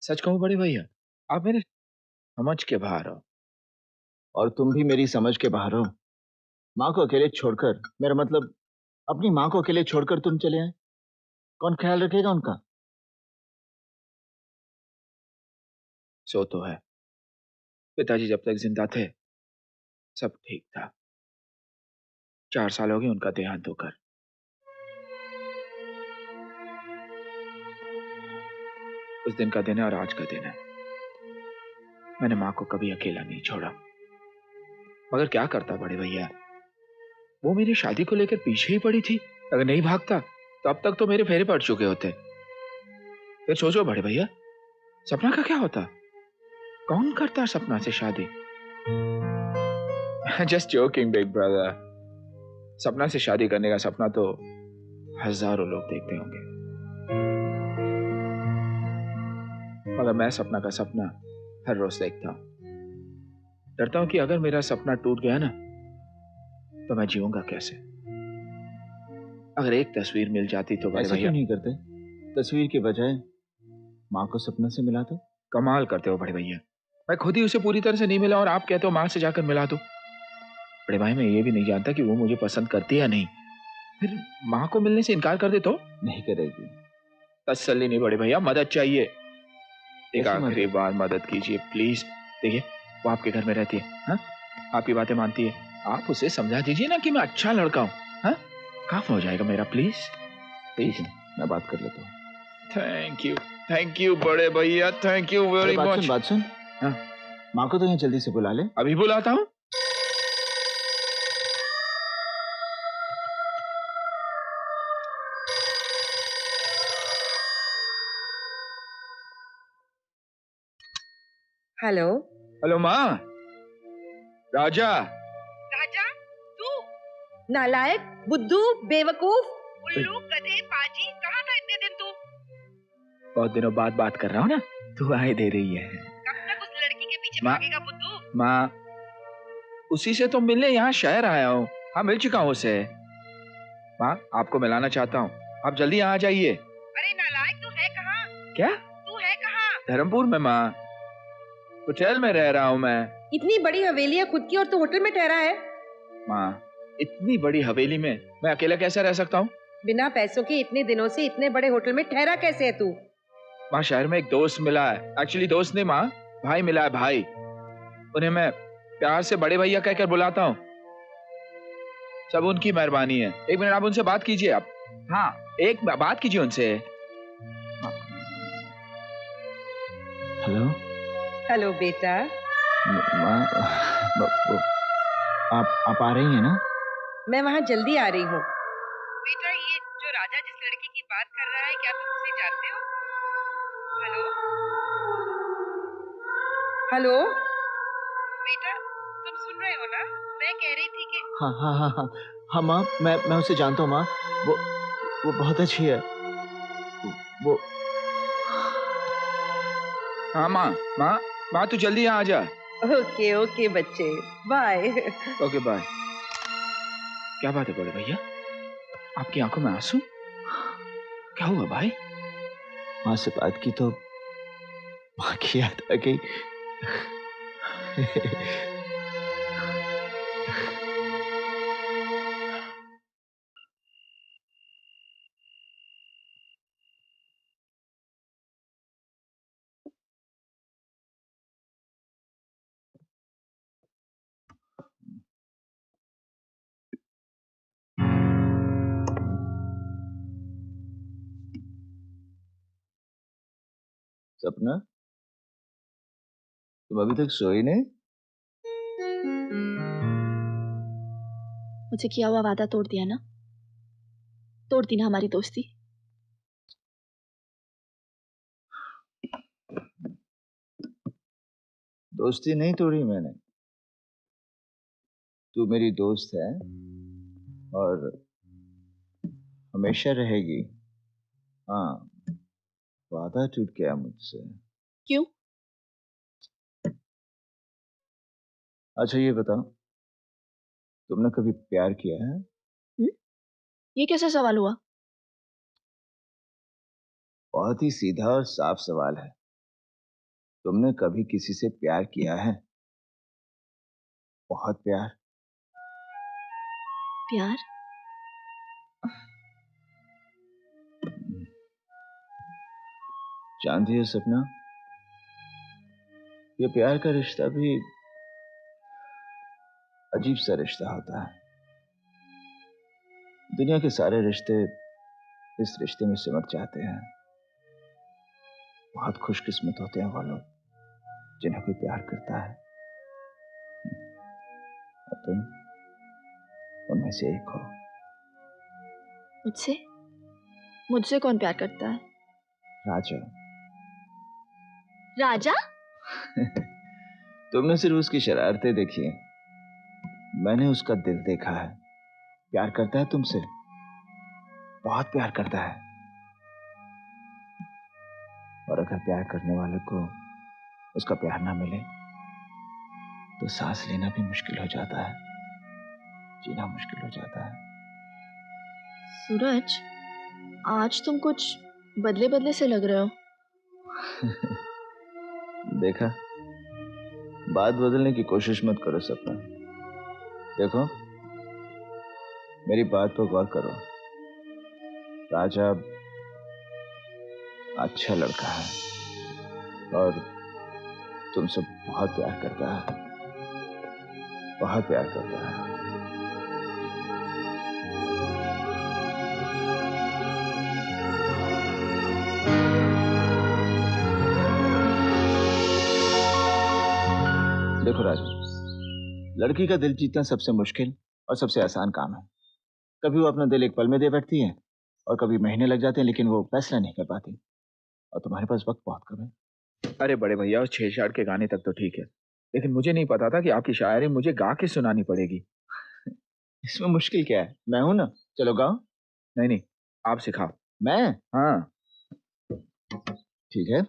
सच कहूं बड़े भैया, आप मेरे समझ के बाहर हो, और तुम भी मेरी समझ के बाहर हो। माँ को अकेले छोड़कर, मेरा मतलब अपनी माँ को अकेले छोड़कर तुम चले आए, कौन ख्याल रखेगा उनका? सो तो है, पिताजी जब तक जिंदा थे सब ठीक था। 4 साल हो गए उनका देहांत होकर। उस दिन का दिन है और आज का दिन है। मैंने माँ को कभी अकेला नहीं छोड़ा, मगर क्या करता बड़े भैया, वो मेरी शादी को लेकर पीछे ही पड़ी थी। अगर नहीं भागता तो अब तक तो मेरे फेरे पड़ चुके होते। फिर सोचो बड़े भैया, सपना का क्या होता? कौन करता सपना से शादी? Just joking big brother. सपना से शादी करने का सपना तो हजारों लोग देखते होंगे, मगर मैं सपना का सपना हर रोज देखता हूं। डरता हूं कि अगर मेरा सपना टूट गया ना, तो मैं जीऊंगा कैसे? अगर एक तस्वीर मिल जाती तो बड़े भैया। नहीं करते? तस्वीर के बजाय माँ को सपने से मिला दो। कमाल करते हो बड़े भैया, मैं खुद ही उसे पूरी तरह से नहीं मिला और आप कहते हो माँ से जाकर मिला दो। बड़े भाई, मैं ये भी नहीं जानता कि वो मुझे पसंद करती है या नहीं। फिर माँ को मिलने से इनकार कर दे तो? नहीं करेगी। तसल्ली नहीं बड़े भैया, मदद चाहिए। एक आखिरी बार मदद कीजिए प्लीज। देखिए, वो आपके घर में रहती है, हाँ? आपकी बातें मानती है। आप उसे समझा दीजिए ना कि मैं अच्छा लड़का हूँ, हाँ? काफी हो जाएगा मेरा, प्लीज प्लीज। मैं बात कर लेता हूँ। थैंक यू बड़े भैया, थैंक यू वेरी मच। बात सुन, हाँ? माँ को तो यहाँ जल्दी से बुला ले। अभी बुलाता हूँ। हेलो। हेलो माँ। राजा। राजा, तू? नालायक, बुद्धू, बेवकूफ, उल्लू, गधे, पाजी, कहाँ था इतने दिन तू? बहुत दिनों बाद बात कर रहा हूँ ना, तू आए दे रही है। कब तक उस लड़की के पीछे भागेगा बुद्धू? माँ, उसी से तो मिलने यहाँ शहर आया हूँ। हाँ, मिल चुका हूँ उसे। माँ, आपको मिलाना चाहता हूँ, आप जल्दी यहाँ आ जाइए। अरे नालायक, तू है कहाँ? क्या? तू है कहाँ? धर्मपुर में माँ, होटल में रह रहा हूँ मैं। इतनी बड़ी हवेली है खुद की और तू होटल में ठहरा है? माँ, इतनी बड़ी हवेली में मैं अकेला कैसे रह सकता हूँ? बिना पैसों के इतने दिनों से इतने बड़े होटल में ठहरा कैसे है तू? माँ, शहर में एक दोस्त मिला है। एक्चुअली दोस्त नहीं माँ, भाई मिला है, भाई। उन्हें मैं प्यार से बड़े भैया कहकर बुलाता हूँ। सब उनकी मेहरबानी है। एक मिनट, आप उनसे बात कीजिए। आप, हाँ, एक बात कीजिए उनसे। हेलो। हेलो बेटा। माँ, आप आ रही हैं ना? मैं वहाँ जल्दी आ रही हूँ। बेटा, ये जो राजा जिस लड़की की बात कर रहा है, क्या तुम उसे जानते हो? हेलो हेलो बेटा, तुम सुन रहे हो ना? मैं कह रही थी कि हाँ हाँ हाँ हाँ हाँ माँ, मैं उसे जानता हूँ माँ। वो बहुत अच्छी है। वो हाँ माँ, माँ तू जल्दी यहाँ आ जा। ओके ओके बच्चे, बाय। Okay bye. क्या बात है बड़े भैया, आपकी आंखों में आंसू? क्या हुआ भाई? माँ से बात की तो माँ की याद आ गई। सपना, तुम अभी तक सोई नहीं? मुझे किया हुआ वादा तोड़ दिया ना? तोड़ दी ना हमारी दोस्ती? दोस्ती नहीं तोड़ी मैंने। तू मेरी दोस्त है और हमेशा रहेगी। हाँ, वादा टूट गया मुझसे। क्यों? अच्छा ये बताओ, तुमने कभी प्यार किया है? ये कैसा सवाल हुआ? बहुत ही सीधा और साफ सवाल है। तुमने कभी किसी से प्यार किया है? बहुत प्यार? प्यार? जानती है सपना, ये प्यार का रिश्ता भी अजीब सा रिश्ता होता है। दुनिया के सारे रिश्ते इस रिश्ते में सिमट जाते हैं। बहुत खुशकिस्मत होते हैं वो लोग जिन्हें कोई प्यार करता है। और तुम उनमें से एक हो। मुझसे? मुझसे कौन प्यार करता है? राजा। राजा? तुमने सिर्फ उसकी शरारतें देखी हैं, मैंने उसका दिल देखा है। प्यार करता है तुमसे, बहुत प्यार करता है। और अगर प्यार करने वाले को उसका प्यार ना मिले तो सांस लेना भी मुश्किल हो जाता है, जीना मुश्किल हो जाता है। सूरज, आज तुम कुछ बदले बदले से लग रहे हो। देखा, बात बदलने की कोशिश मत करो सपना। देखो, मेरी बात पर गौर करो। राजा अच्छा लड़का है और तुमसे बहुत प्यार करता है, बहुत प्यार करता है। देखो राजू, लड़की का दिल जीतना सबसे मुश्किल और सबसे आसान काम है। कभी वो अपना दिल एक पल में दे बैठती है और कभी महीने लग जाते हैं, लेकिन वो फैसला नहीं कर पाती। और तुम्हारे पास वक्त बहुत कम है। अरे बड़े भैया, उस छेड़छाड़ के गाने तक तो ठीक है, लेकिन मुझे नहीं पता था कि आपकी शायरी मुझे गा के सुनानी पड़ेगी। इसमें मुश्किल क्या है, मैं हूं ना, चलो गाओ। नहीं नहीं, आप सिखाओ। मैं? हाँ ठीक है।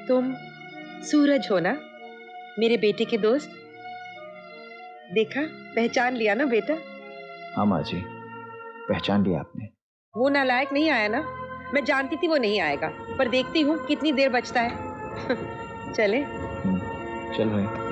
तुम सूरज हो ना, मेरे बेटे के दोस्त? देखा, पहचान लिया ना बेटा? हाँ माँ जी, पहचान लिया आपने। वो नालायक नहीं आया ना? मैं जानती थी वो नहीं आएगा, पर देखती हूँ कितनी देर बचता है। चले? चल भाई।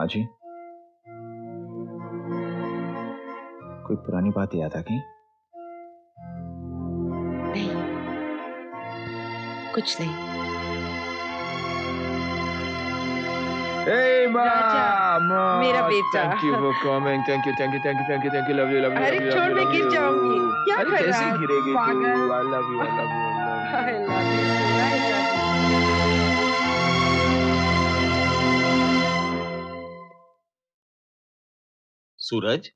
जी, कोई पुरानी बात याद आ गई? नहीं, कुछ नहीं। Hey, Mom! मेरा बेटा। Thank you for coming. Thank you. Love you. अरे छोड़, मैं गिर जाऊंगी। क्या अरे कर कैसे रहा है? गिरेगी तू? पागल। I love you. I love you. सूरज,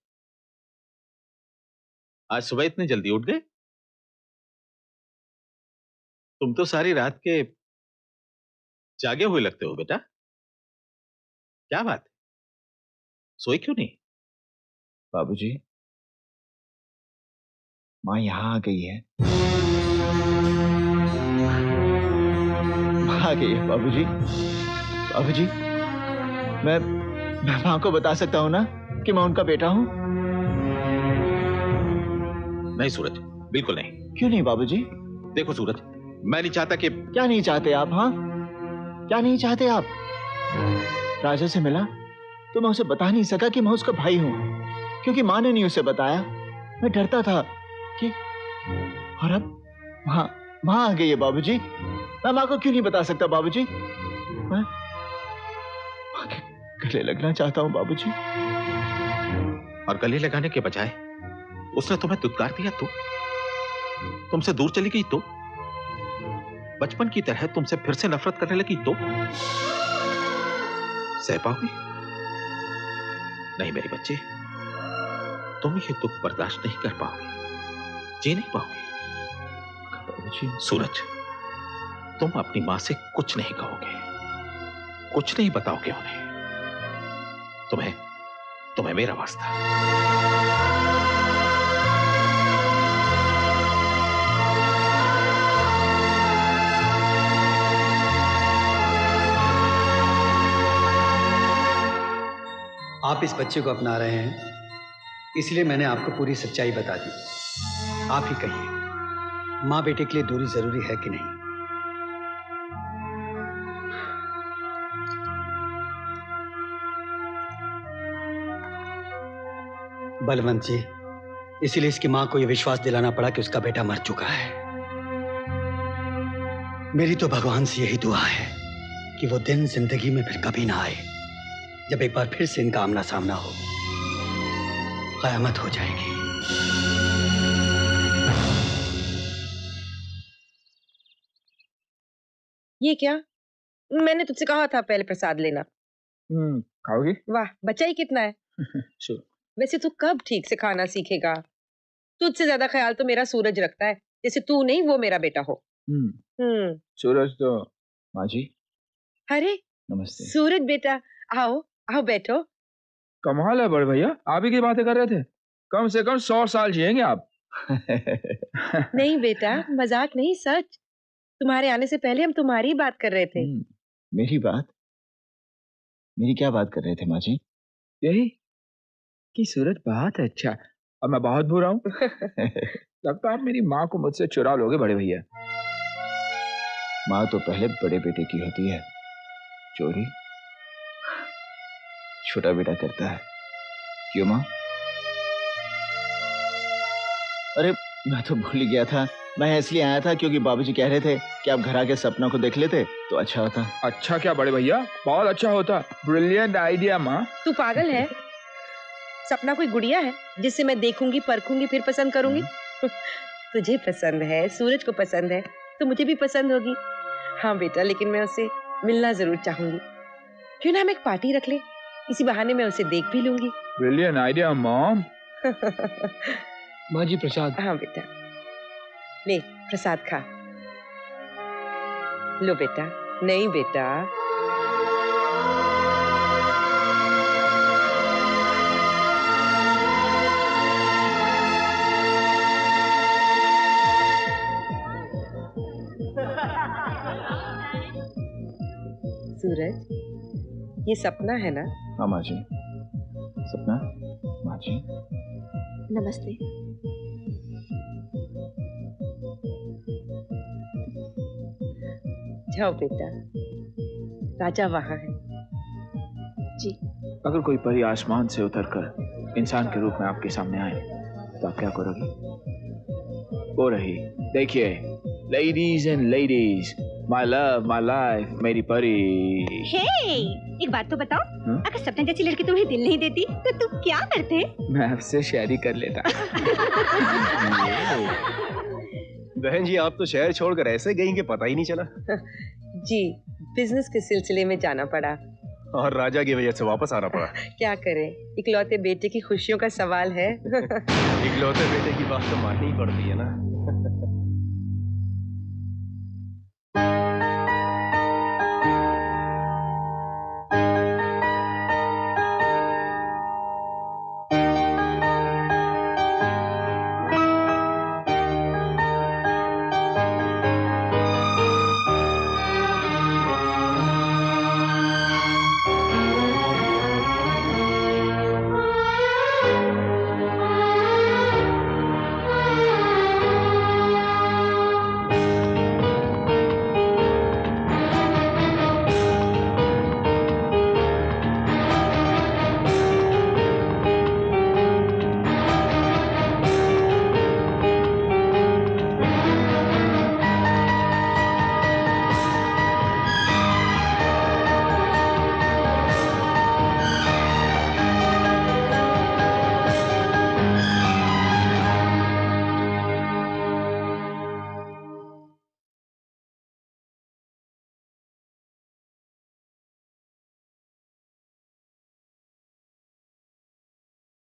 आज सुबह इतने जल्दी उठ गए? तुम तो सारी रात के जागे हुए लगते हो बेटा। क्या बात है, सोए क्यों नहीं? बाबूजी, माँ यहाँ आ गई है। माँ आ गई है बाबूजी। बाबूजी, मैं माँ को बता सकता हूँ ना कि मैं उनका बेटा हूँ? नहीं सूरज, बिल्कुल नहीं। क्यों नहीं बाबूजी? देखो सूरज, मैं नहीं चाहता कि... क्या नहीं चाहते आप? हाँ, क्या नहीं चाहते आप? राजा से मिला तो मैं उसे बता नहीं सका कि मैं उसका भाई हूं, क्योंकि माँ ने नहीं उसे बताया। मैं डरता था कि... और अब माँ आ गई है बाबूजी। मैं माँ को क्यों नहीं बता सकता बाबूजी? मैं माँ के गले लगना चाहता हूँ बाबूजी। और गले लगाने के बजाय उसने तुम्हें दुत्कार दिया तो तुमसे दूर चली गई तो बचपन की तरह तुमसे फिर से नफरत करने लगी तो सह पाओगे? नहीं मेरे बच्चे, तुम ये दुख बर्दाश्त नहीं कर पाओगे, जी नहीं पाओगे। सूरज, तुम अपनी मां से कुछ नहीं कहोगे, कुछ नहीं बताओगे उन्हें। तुम्हें मेरा वास्ता। आप इस बच्चे को अपना रहे हैं, इसलिए मैंने आपको पूरी सच्चाई बता दी। आप ही कहिए, माँ बेटे के लिए दूरी जरूरी है कि नहीं? बलवंत जी, इसीलिए इसकी माँ को यह विश्वास दिलाना पड़ा कि उसका बेटा मर चुका है। मेरी तो भगवान से यही दुआ है कि वो दिन जिंदगी में फिर कभी ना आए, जब एक बार फिर से इनका आमना सामना हो। कयामत हो जाएगी। ये क्या? मैंने तुझसे कहा था पहले प्रसाद लेना। खाओगी? वाह, बच्चा ही कितना है। वैसे तू कब ठीक से खाना सीखेगा? तुझसे ज्यादा ख्याल तो मेरा सूरज रखता है, जैसे तू नहीं वो मेरा बेटा हो। सूरज तो... माँ जी, अरे नमस्ते। सूरज बेटा, आओ आओ बैठो। कमाल है बड़े भैया, आप ही की बातें कर रहे थे। कम से कम 100 साल जिएंगे आप। नहीं बेटा, मजाक नहीं, सच। तुम्हारे आने से पहले हम तुम्हारी ही बात कर रहे थे। मेरी बात? मेरी क्या बात कर रहे थे माँ जी? यही कि सूरज बहुत अच्छा और मैं बहुत बुरा हूँ। लगता है आप मेरी माँ को मुझसे चुरा लोगे बड़े भैया। माँ तो पहले बड़े बेटे की होती है, चोरी छोटा बेटा करता है। क्यों माँ? अरे मैं तो भूल ही गया था। मैं इसलिए आया था क्योंकि बाबूजी कह रहे थे कि आप घर आके सपना को देख लेते तो अच्छा होता। अच्छा क्या बड़े भैया, बहुत अच्छा होता। ब्रिलियंट आइडिया माँ। तू पागल है? सपना कोई गुड़िया है जिससे मैं देखूंगी, परखूंगी, फिर पसंद करूंगी? तुझे पसंद है, सूरज को पसंद है, तो मुझे भी पसंद होगी। हाँ बेटा, लेकिन मैं उससे मिलना जरूर चाहूंगी। क्यों ना हम एक पार्टी रख ले, इसी बहाने मैं उसे देख भी लूंगी। Brilliant idea mom. माँ जी प्रसाद। हाँ बेटा, ले प्रसाद खा। लो बेटा। नहीं बेटा, सूरज, ये सपना है ना? हाँ माँ जी। सपना? माँ जी नमस्ते। जाओ बेटा, राजा वहां है। जी। अगर कोई परी आसमान से उतरकर इंसान के रूप में आपके सामने आए तो आप क्या करोगी? वो रही, देखिए, ladies and ladies, my love, my life, मेरी परी। हे, एक बात तो बताओ, अगर सपना जैसी लड़की तुम्हें दिल नहीं देती तो तुम क्या करते? मैं आपसे शायरी कर लेता। बहन जी, आप तो शहर छोड़कर ऐसे गई कि पता ही नहीं चला। जी, बिजनेस के सिलसिले में जाना पड़ा और राजा की वजह से वापस आना पड़ा। क्या करें, इकलौते बेटे की खुशियों का सवाल है। इकलौते बेटे की बात तो माननी ही पड़ती है ना।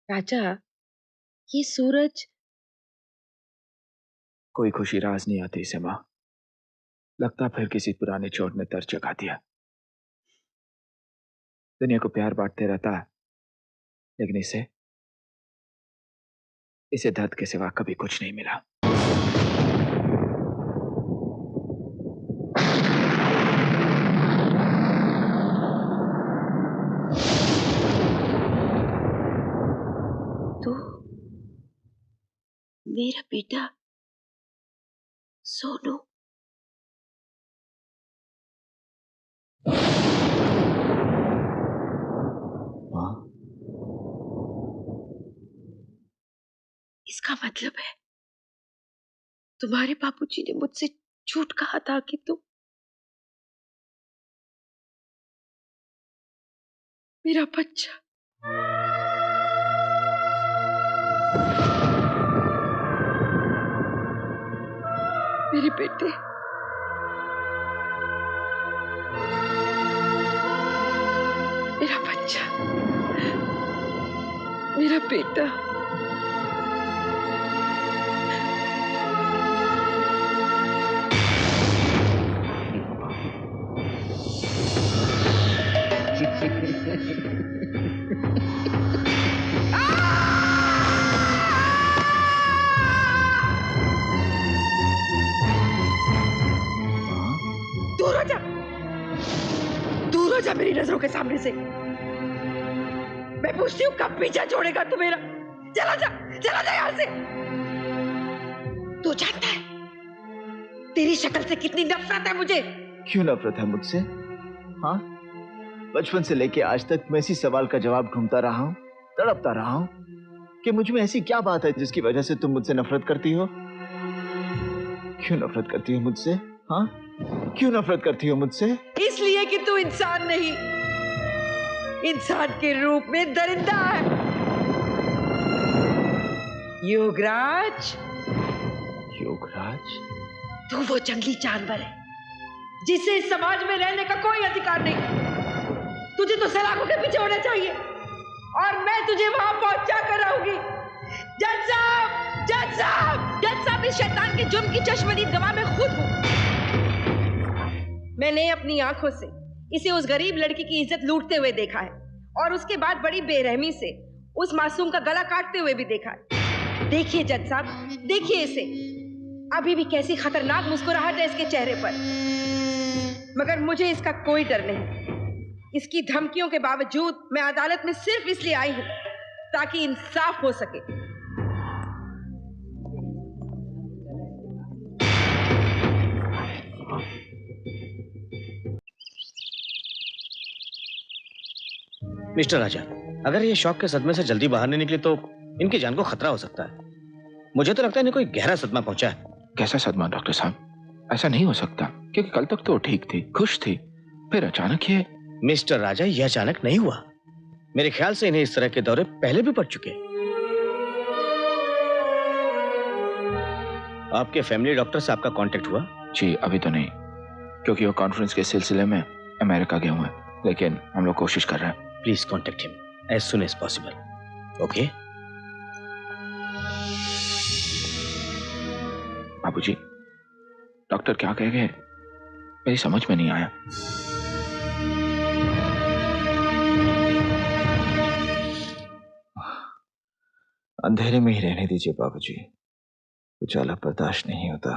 राजा, ये सूरज। कोई खुशी राज नहीं आती इसे माँ। लगता फिर किसी पुराने चोट ने दर्द जगा दिया। दुनिया को प्यार बांटते रहता है, लेकिन इसे दर्द के सिवा कभी कुछ नहीं मिला। तो मेरा बेटा सोनू। इसका मतलब है तुम्हारे बाबूजी ने मुझसे झूठ कहा था कि तुम मेरा बच्चा। मेरे बेटे, मेरा बच्चा, मेरा बेटा। दूर हो जा, दूर हो जा मेरी नजरों के सामने से। मैं पूछती हूँ कब पीछा छोड़ेगा तू मेरा? चला जा, चला जा यहाँ से। तू जानता है तेरी शक्ल से कितनी नफरत है मुझे। क्यों नफरत है मुझसे? हाँ, बचपन से लेके आज तक मैं इसी सवाल का जवाब ढूंढता रहा हूँ, तड़पता रहा हूँ कि मुझ में ऐसी क्या बात है जिसकी वजह से तुम मुझसे नफरत करती हो। क्यों नफरत करती हो मुझसे? हाँ, क्यों नफरत करती हो मुझसे? इसलिए कि तू इंसान नहीं, इंसान के रूप में दरिंदा है। योगराज, योगराज, तू वो जंगली जानवर है जिसे इस समाज में रहने का कोई अधिकार नहीं। तुझे तो सलाखों के पीछे होना चाहिए और मैं तुझे वहां पहुंचा कर रहूंगी। जज साहब, जज साहब, जज साहब, इस शैतान के जुर्म की चश्मदीद गवाह मैं खुद हूं। मैंने अपनी आंखों से इसे उस गरीब लड़की की इज्जत लूटते हुए देखा है और उसके बाद बड़ी बेरहमी से उस मासूम का गला काटते हुए भी देखा है। देखिए जज साहब, देखिए इसे, अभी भी कैसी खतरनाक मुस्कुराहट है इसके चेहरे पर। मगर मुझे इसका कोई डर नहीं। इसकी धमकियों के बावजूद मैं अदालत में सिर्फ इसलिए आई हूं ताकि इंसाफ हो सके। मिस्टर राजा, अगर ये शॉक के सदमे से जल्दी बाहर नहीं निकले तो इनकी जान को खतरा हो सकता है। मुझे तो लगता है इन्हें कोई गहरा सदमा पहुंचा है। कैसा सदमा डॉक्टर साहब? ऐसा नहीं हो सकता, क्योंकि कल तक तो ठीक थी, खुश थी, फिर अचानक ये। मिस्टर राजा, ये अचानक नहीं हुआ। मेरे ख्याल से इन्हें इस तरह के दौरे पहले भी पड़ चुके। आपके फैमिली डॉक्टर से आपका कांटेक्ट हुआ? जी अभी तो नहीं, क्योंकि वो कॉन्फ्रेंस के सिलसिले में अमेरिका गए हुए हैं, लेकिन हम लोग कोशिश कर रहे हैं। Please contact him as soon as possible. Okay बाबूजी, डॉक्टर क्या कह गए मेरी समझ में नहीं आया। अंधेरे में ही रहने दीजिए बाबूजी, उजाला बर्दाश्त नहीं होता।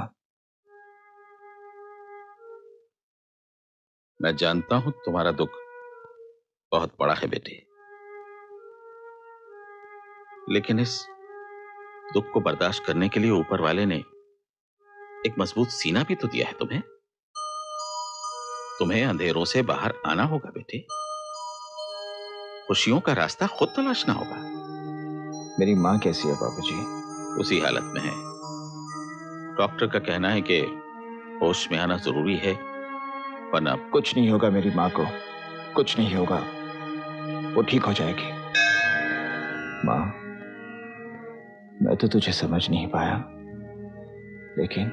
मैं जानता हूं तुम्हारा दुख बहुत बड़ा है बेटे, लेकिन इस दुख को बर्दाश्त करने के लिए ऊपर वाले ने एक मजबूत सीना भी तो दिया है तुम्हें। तुम्हें अंधेरों से बाहर आना होगा बेटे, खुशियों का रास्ता खुद तलाशना होगा। मेरी माँ कैसी है बाबूजी? उसी हालत में है। डॉक्टर का कहना है कि होश में आना जरूरी है, वरना कुछ नहीं होगा मेरी माँ को, कुछ नहीं होगा, वो ठीक हो जाएगी। माँ, मैं तो तुझे समझ नहीं पाया, लेकिन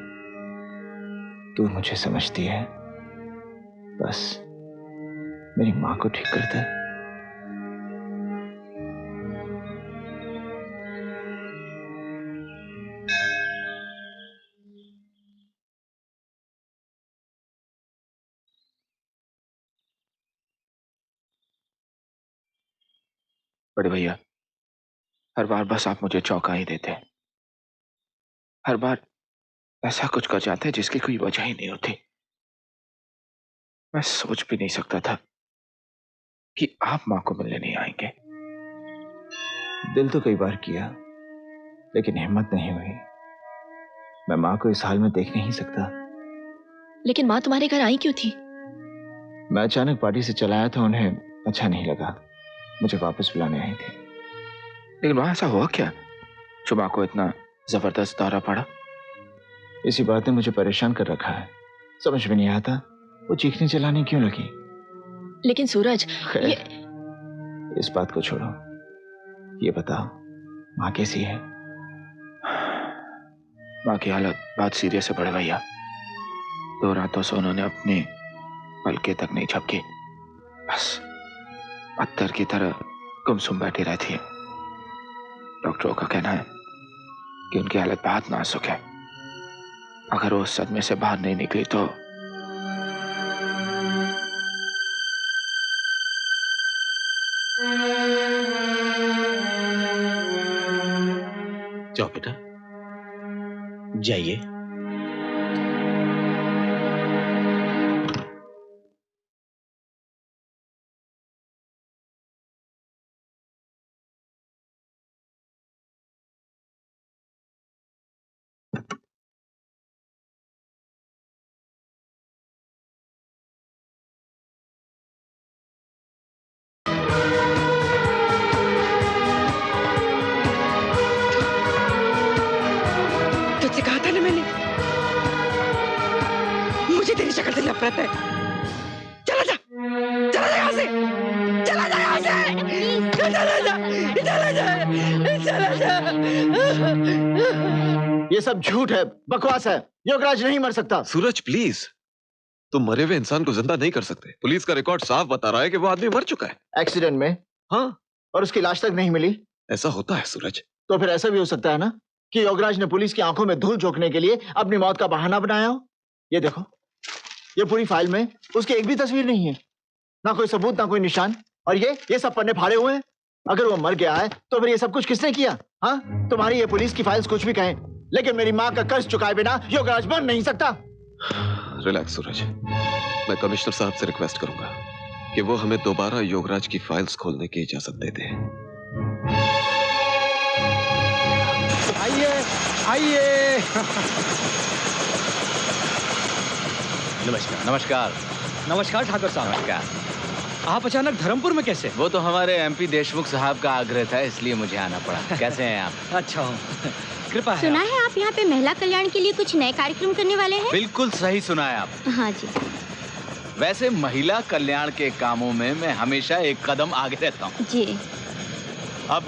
तू मुझे समझती है। बस मेरी माँ को ठीक कर दे। बड़े भैया, हर बार बस आप मुझे चौंका ही देते। हर बार ऐसा कुछ कर जाते जिसकी कोई वजह ही नहीं होती। मैं सोच भी नहीं सकता था कि आप मां को मिलने नहीं आएंगे। दिल तो कई बार किया, लेकिन हिम्मत नहीं हुई। मैं मां को इस हाल में देख नहीं सकता। लेकिन मां तुम्हारे घर आई क्यों थी? मैं अचानक पार्टी से चला आया था, उन्हें अच्छा नहीं लगा, मुझे वापस बुलाने आई थी। लेकिन वहां ऐसा हुआ क्या जो मां को इतना जबरदस्त दौरा पड़ा? इसी बात ने मुझे परेशान कर रखा है, समझ में नहीं आता वो चीखने चिल्लाने क्यों लगी। लेकिन सूरज, इस बात को छोड़ो, ये बताओ माँ कैसी है? माँ की हालत बहुत सीरियस है बड़े भैया। 2 रातों से उन्होंने अपनी पलके तक नहीं झपकी, बस पत्थर की तरह गुमसुम बैठी रहती है। डॉक्टरों का कहना है कि उनकी हालत बहुत नाजुक है। अगर वो उस सदमे से बाहर नहीं निकली तो जाओ बेटा, जाइए। तुझसे कहा था ना मैंने, मुझे तेरी शक्ल से नफरत है। चला जा, चला जा यहाँ से, चला जा यहाँ से, चला जा, चला जा, चला जा। ये सब झूठ है, बकवास है। योगराज नहीं मर सकता। सूरज प्लीज, तुम मरे हुए इंसान को जिंदा नहीं कर सकते। पुलिस का रिकॉर्ड साफ बता रहा है कि वो आदमी मर चुका है। एक्सीडेंट में? हाँ। और उसकी लाश तक नहीं मिली? ऐसा होता है सूरज। तो फिर ऐसा भी हो सकता है ना कि योगराज ने पुलिस की आंखों में धूल झोंकने के लिए अपनी मौत का बहाना बनाया हो। ये देखो, ये पूरी फाइल में उसकी एक भी तस्वीर नहीं है, ना कोई सबूत, ना कोई निशान। और ये सब पन्ने फाड़े हुए हैं। अगर वो मर गया है तो फिर ये सब कुछ किसने किया? हाँ, तुम्हारी ये पुलिस की फाइल्स कुछ भी कहें, लेकिन मेरी माँ का कर्ज चुकाए बिना योगराज मर नहीं सकता। रिलैक्स सूरज, मैं कमिश्नर साहब से रिक्वेस्ट करूंगा कि वो हमें दोबारा योगराज की फाइल्स खोलने की इजाजत दे दें। आइए आइए। नमस्कार। नमस्कार। नमस्कार ठाकुर साहब। नमस्कार। आप अचानक धर्मपुर में कैसे? वो तो हमारे एमपी देशमुख साहब का आग्रह था, इसलिए मुझे आना पड़ा। कैसे हैं आप? अच्छा हूँ, कृपा है। सुना है आप यहाँ पे महिला कल्याण के लिए कुछ नए कार्यक्रम करने वाले हैं? बिल्कुल सही सुना है आप। हाँ जी। वैसे महिला कल्याण के कामों में मैं हमेशा एक कदम आगे रहता हूँ जी। अब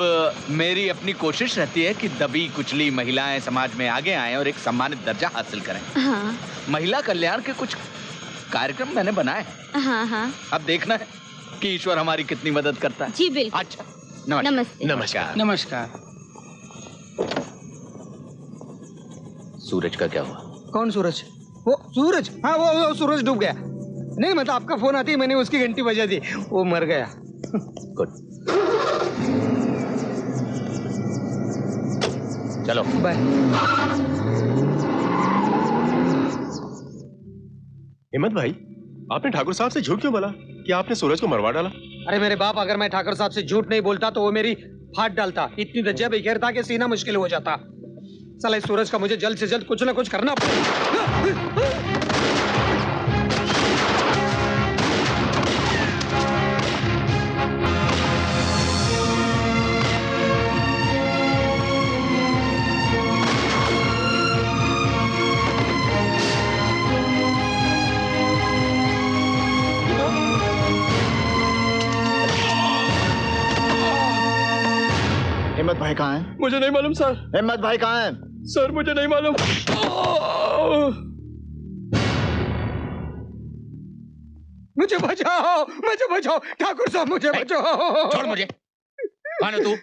मेरी अपनी कोशिश रहती है कि दबी कुचली महिलाएं समाज में आगे आएं और एक सम्मानित दर्जा हासिल करें। हाँ महिला कल्याण के कुछ कार्यक्रम मैंने बनाए हैं। हाँ हाँ। अब देखना है कि ईश्वर हमारी कितनी मदद करता है। जी बिल्कुल। अच्छा, नमस्ते। नमस्कार। नमस्कार। सूरज का क्या हुआ? कौन सूरज? वो सूरज? हाँ वो सूरज डूब गया। नहीं मतलब आपका फोन आती मैंने उसकी घंटी बजा दी, वो मर गया। गुड। चलो बाय। हिम्मत भाई, आपने ठाकुर साहब से झूठ क्यों बोला कि आपने सूरज को मरवा डाला? अरे मेरे बाप, अगर मैं ठाकुर साहब से झूठ नहीं बोलता तो वो मेरी फाड़ डालता। इतनी दज्जा बेखैर था कि सीना मुश्किल हो जाता। साला इस सूरज का मुझे जल्द से जल्द कुछ ना कुछ करना पड़ेगा। हिम्मत भाई कहाँ हैं? मुझे नहीं मालूम सर। हिम्मत भाई कहाँ हैं? सर मुझे नहीं मालूम। मुझे बचाओ, मुझे बचाओ, ठाकुर साहब मुझे बचाओ। छोड़ मुझे। कौन है तू?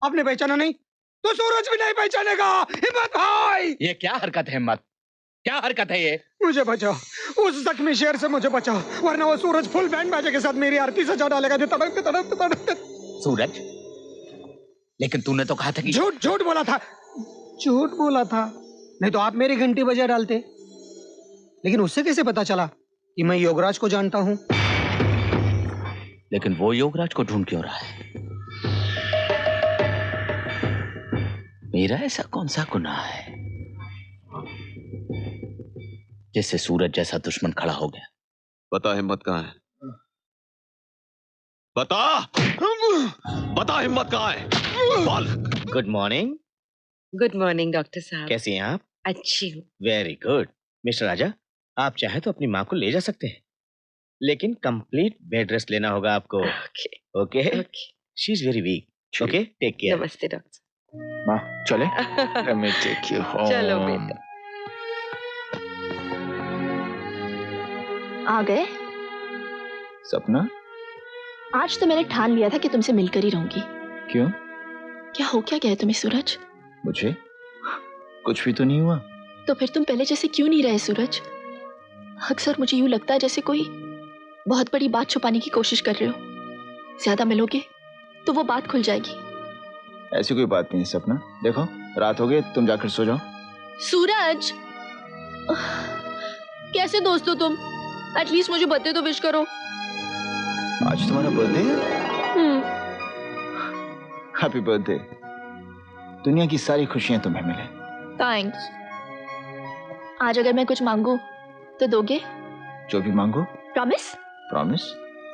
आपने पहचाना नहीं तो सूरज भी नहीं पहचानेगा। हिम्मत भाई! ये क्या हरकत है हिम्मत? क्या हरकत है ये? मुझे बचाओ, उस जख्मी शेर से मुझे बचाओ, वरना वो सूरज फुल बैंड बाजे के साथ मेरी आरती सजा डालेगा। सूरज, लेकिन तूने तो कहा था कि झूठ झूठ बोला था, झूठ बोला था। नहीं तो आप मेरी घंटी बजा डालते। लेकिन उससे कैसे पता चला कि मैं योगराज को जानता हूँ? लेकिन वो योगराज को ढूंढ क्यों रहा है? मेरा ऐसा कौन सा गुनाह है जिससे सूरज जैसा दुश्मन खड़ा हो गया? बता हिम्मत कहाँ है? बता, बता हिम्मत कहाँ है? बोल। Good morning. Good morning doctor साहब। कैसी हैं आप? अच्छी हूँ। Very good. मिस्टर राजा, आप चाहे तो अपनी माँ को ले जा सकते हैं, लेकिन कंप्लीट बेड रेस्ट लेना होगा आपको। Okay? She is very weak. Okay, take care. नमस्ते डॉक्टर। माँ चले? Let me take you home. चलो बेटा। आ गए? सपना? आज तो मैंने ठान लिया था कि तुमसे मिलकर ही रहूंगी। क्यों? क्या हो क्या गया तुम्हें सूरज? मुझे कुछ भी तो नहीं हुआ। तो फिर तुम पहले जैसे क्यों नहीं रहे सूरज? अक्सर मुझे यूं लगता है जैसे कोई बहुत बड़ी बात छुपाने की कोशिश कर रहे हो। ज्यादा मिलोगे तो वो बात खुल जाएगी। ऐसी कोई बात नहीं है सपना। देखो रात हो गई, तुम जाकर सो जाओ। सूरज, कैसे दोस्त हो तुम? एटलीस्ट मुझे बर्थडे तो विश करो। आज तुम्हारा बर्थडे है? Happy birthday. दुनिया की सारी खुशियां तुम्हें मिले। थैंक्स। आज अगर मैं कुछ मांगू तो दोगे? जो भी मांगो। प्रॉमिस? प्रॉमिस।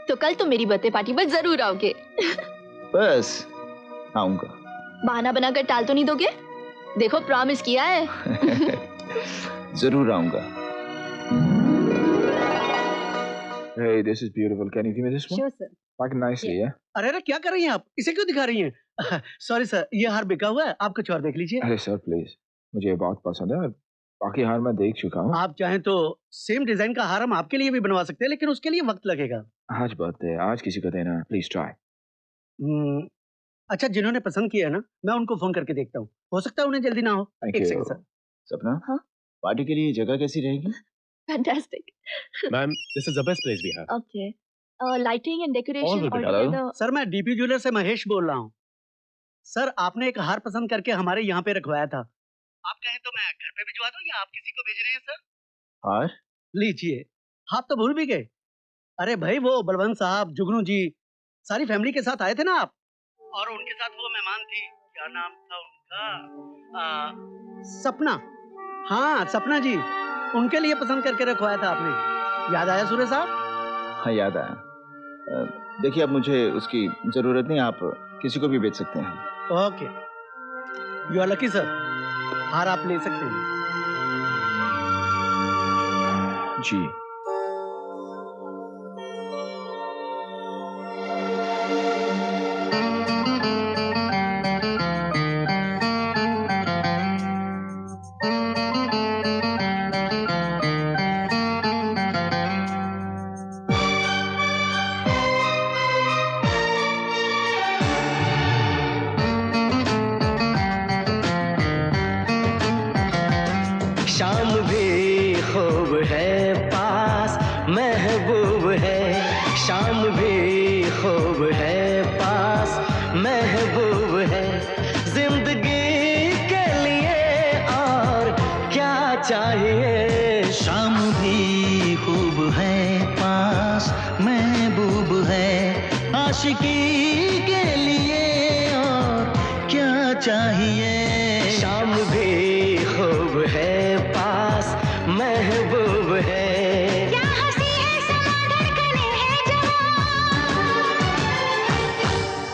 तो कल तुम मेरी बर्थडे पार्टी पर जरूर आओगे। बस आऊंगा। बहाना बनाकर टाल तो नहीं दोगे? देखो प्रॉमिस किया है। जरूर आऊंगा। Hey, this is beautiful. Can you give me this one? Sure, sir. Pack it nicely, yeah. अरे अरे क्या कर रही हैं आप? इसे क्यों दिखा रही हैं? सॉरी सर, ये हार बिका हुआ है, आप कुछ और देख लीजिए। अरे सर प्लीज, मुझे ये बहुत पसंद है और बाकी हार मैं देख चुका हूँ। आप चाहें तो सेम डिजाइन का हार हम आपके लिए भी बनवा सकते हैं, लेकिन उसके लिए वक्त लगेगा। आज बर्थडे, आज किसी को देना, प्लीज ट्राई। अच्छा, जिन्होंने पसंद किया है ना, मैं उनको फोन करके देखता हूँ, हो सकता है उन्हें जल्दी ना हो। Thank एक you. Second sir. सपना, हाँ? पार्टी के लिए जगह कैसी रहेगी? Fantastic. Ma'am, this is the best place we have. Okay. Lighting and decoration will be all done. together. Sir मैं डीपी ज्वेलर से महेश बोल रहा हूँ। सर आपने एक हार पसंद करके हमारे यहाँ पे रखवाया था, आप कहें तो मैं घर पे भिजवा दूँ या आप किसी को भेज रहे हैं सर? हार? लीजिए। आप तो भूल भी गए। अरे भाई वो बलवंत साहब, जुगनू जी, सारी फैमिली के साथ आए थे ना आप, और उनके साथ वो मेहमान थी, क्या नाम था उनका? सपना। हाँ सपना जी, उनके लिए पसंद करके रखवाया था आपने। याद आया सूर्य साहब? हाँ याद आया। देखिए अब मुझे उसकी जरूरत नहीं, आप किसी को भी बेच सकते हैं। Okay, you are lucky sir, हार आप ले सकते हैं। जी शाम भी खूब है पास महबूब है, शाम भी खूब है पास महबूब है, जिंदगी के लिए और क्या चाहिए। शाम भी खूब है पास महबूब है, आशिकी के लिए और क्या चाहिए। शाम भी खूब है पास महबूब है, क्या हंसी है समा धड़कने है जवां,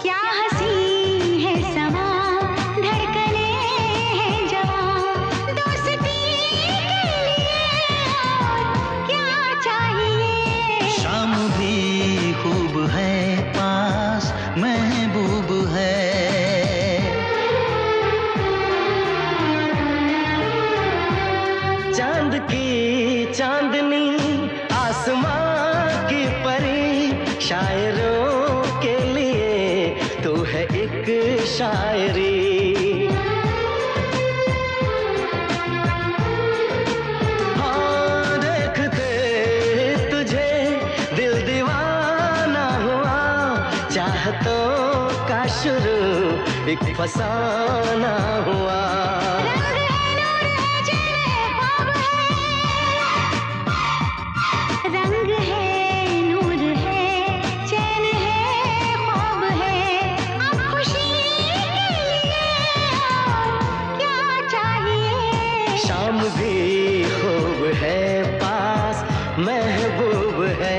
क्या हंसी है समा धड़कने है जवां, दोस्ती के लिए और क्या चाहिए। शाम भी खूब है पास महबूब है। चांद की चांदनी आसमां की परी, शायरों के लिए तू है एक शायरी। हाँ देखते तुझे दिल दीवाना हुआ, चाहतों का शुरू एक फसाना हुआ। रंग है नूर है चैन है ख्वाब है, अब खुशी के लिए और क्या चाहिए। शाम भी खूब है पास महबूब है।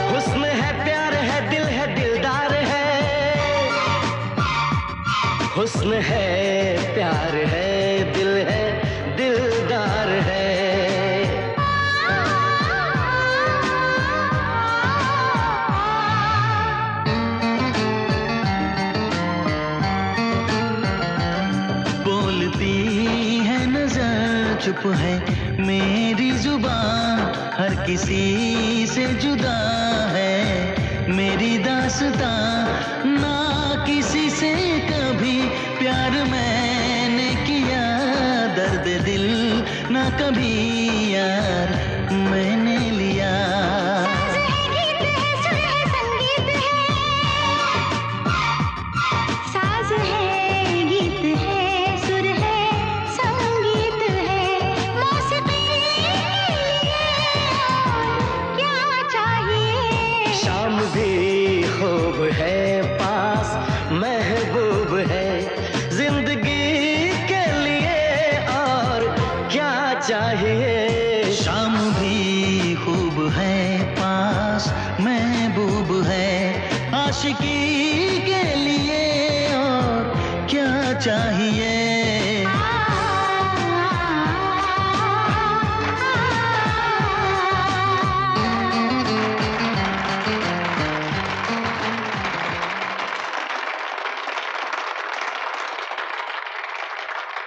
हुस्न है प्यार है दिल है दिलदार है, हुस्न है प्यार है दिल है दिलदार है। बोलती है नजर चुप है मेरी जुबान, हर किसी से जुदा है मेरी दास्तां, ना किसी से कभी प्यार मैंने किया, दर्द दिल ना कभी यार मैंने लिया। साज है गीत है सुर है संगीत है, मौसीकी के लिए और क्या चाहिए। शाम भी खूब है पास महबूब है, जिंदगी के लिए और क्या चाहिए। शाम भी खूब है पास महबूब है, आशिकी के लिए और क्या चाहिए।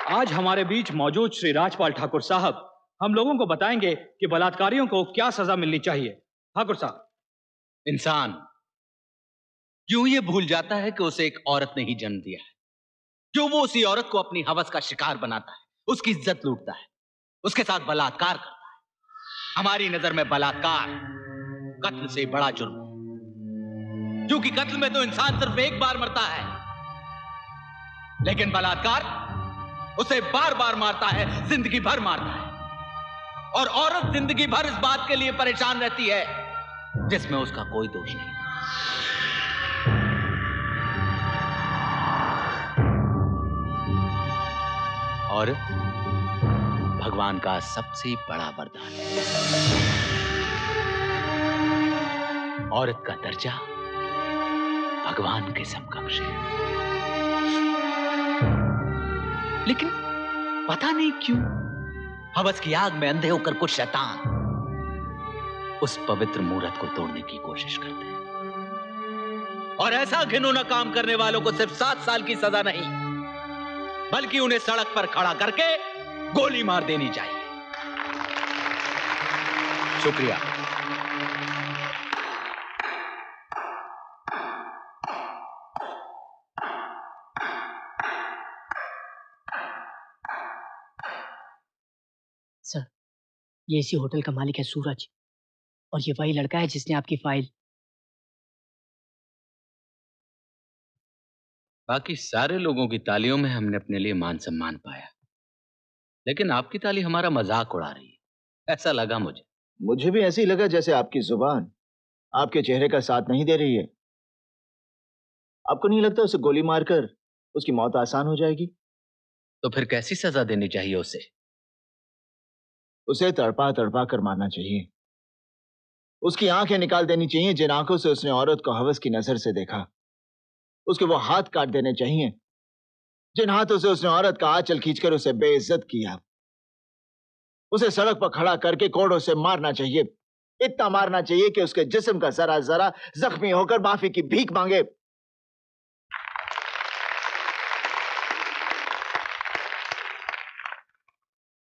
आज हमारे बीच मौजूद श्री राजपाल ठाकुर साहब हम लोगों को बताएंगे कि बलात्कारियों को क्या सजा मिलनी चाहिए। ठाकुर साहब। इंसान यूं ये भूल जाता है कि उसे एक औरत ने ही जन्म दिया है, जो वो उसी औरत को अपनी हवस का शिकार बनाता है, उसकी इज्जत लूटता है, उसके साथ बलात्कार करता है। हमारी नजर में बलात्कार कत्ल से बड़ा जुर्म है। क्योंकि कत्ल में तो इंसान सिर्फ एक बार मरता है, लेकिन बलात्कार उसे बार बार मारता है, जिंदगी भर मारता है। और औरत जिंदगी भर इस बात के लिए परेशान रहती है जिसमें उसका कोई दोष नहीं। औरत भगवान का सबसे बड़ा वरदान है। औरत का दर्जा भगवान के समकक्ष है। लेकिन पता नहीं क्यों हवस की आग में अंधे होकर कुछ शैतान उस पवित्र मूर्त को तोड़ने की कोशिश करते हैं। और ऐसा घिनौना काम करने वालों को सिर्फ 7 साल की सजा नहीं, बल्कि उन्हें सड़क पर खड़ा करके गोली मार देनी चाहिए। शुक्रिया। सर, ये इसी होटल का मालिक है सूरज, और ये वही लड़का है जिसने आपकी फाइल। बाकी सारे लोगों की तालियों में हमने अपने लिए मान सम्मान पाया, लेकिन आपकी ताली हमारा मजाक उड़ा रही है, ऐसा लगा मुझे। मुझे भी ऐसे ही लगा जैसे आपकी जुबान आपके चेहरे का साथ नहीं दे रही है। आपको नहीं लगता उसे गोली मारकर उसकी मौत आसान हो जाएगी? तो फिर कैसी सजा देनी चाहिए उसे? उसे तड़पा तड़पा कर मारना चाहिए। उसकी आंखें निकाल देनी चाहिए जिन आंखों से उसने औरत को हवस की नजर से देखा। उसके वो हाथ काट देने चाहिए जिन हाथों से उसने औरत का आंचल खींचकर उसे बेइज्जत किया। उसे सड़क पर खड़ा करके कोड़ों से मारना चाहिए, इतना मारना चाहिए कि उसके जिस्म का जरा जरा जख्मी होकर माफी की भीख मांगे।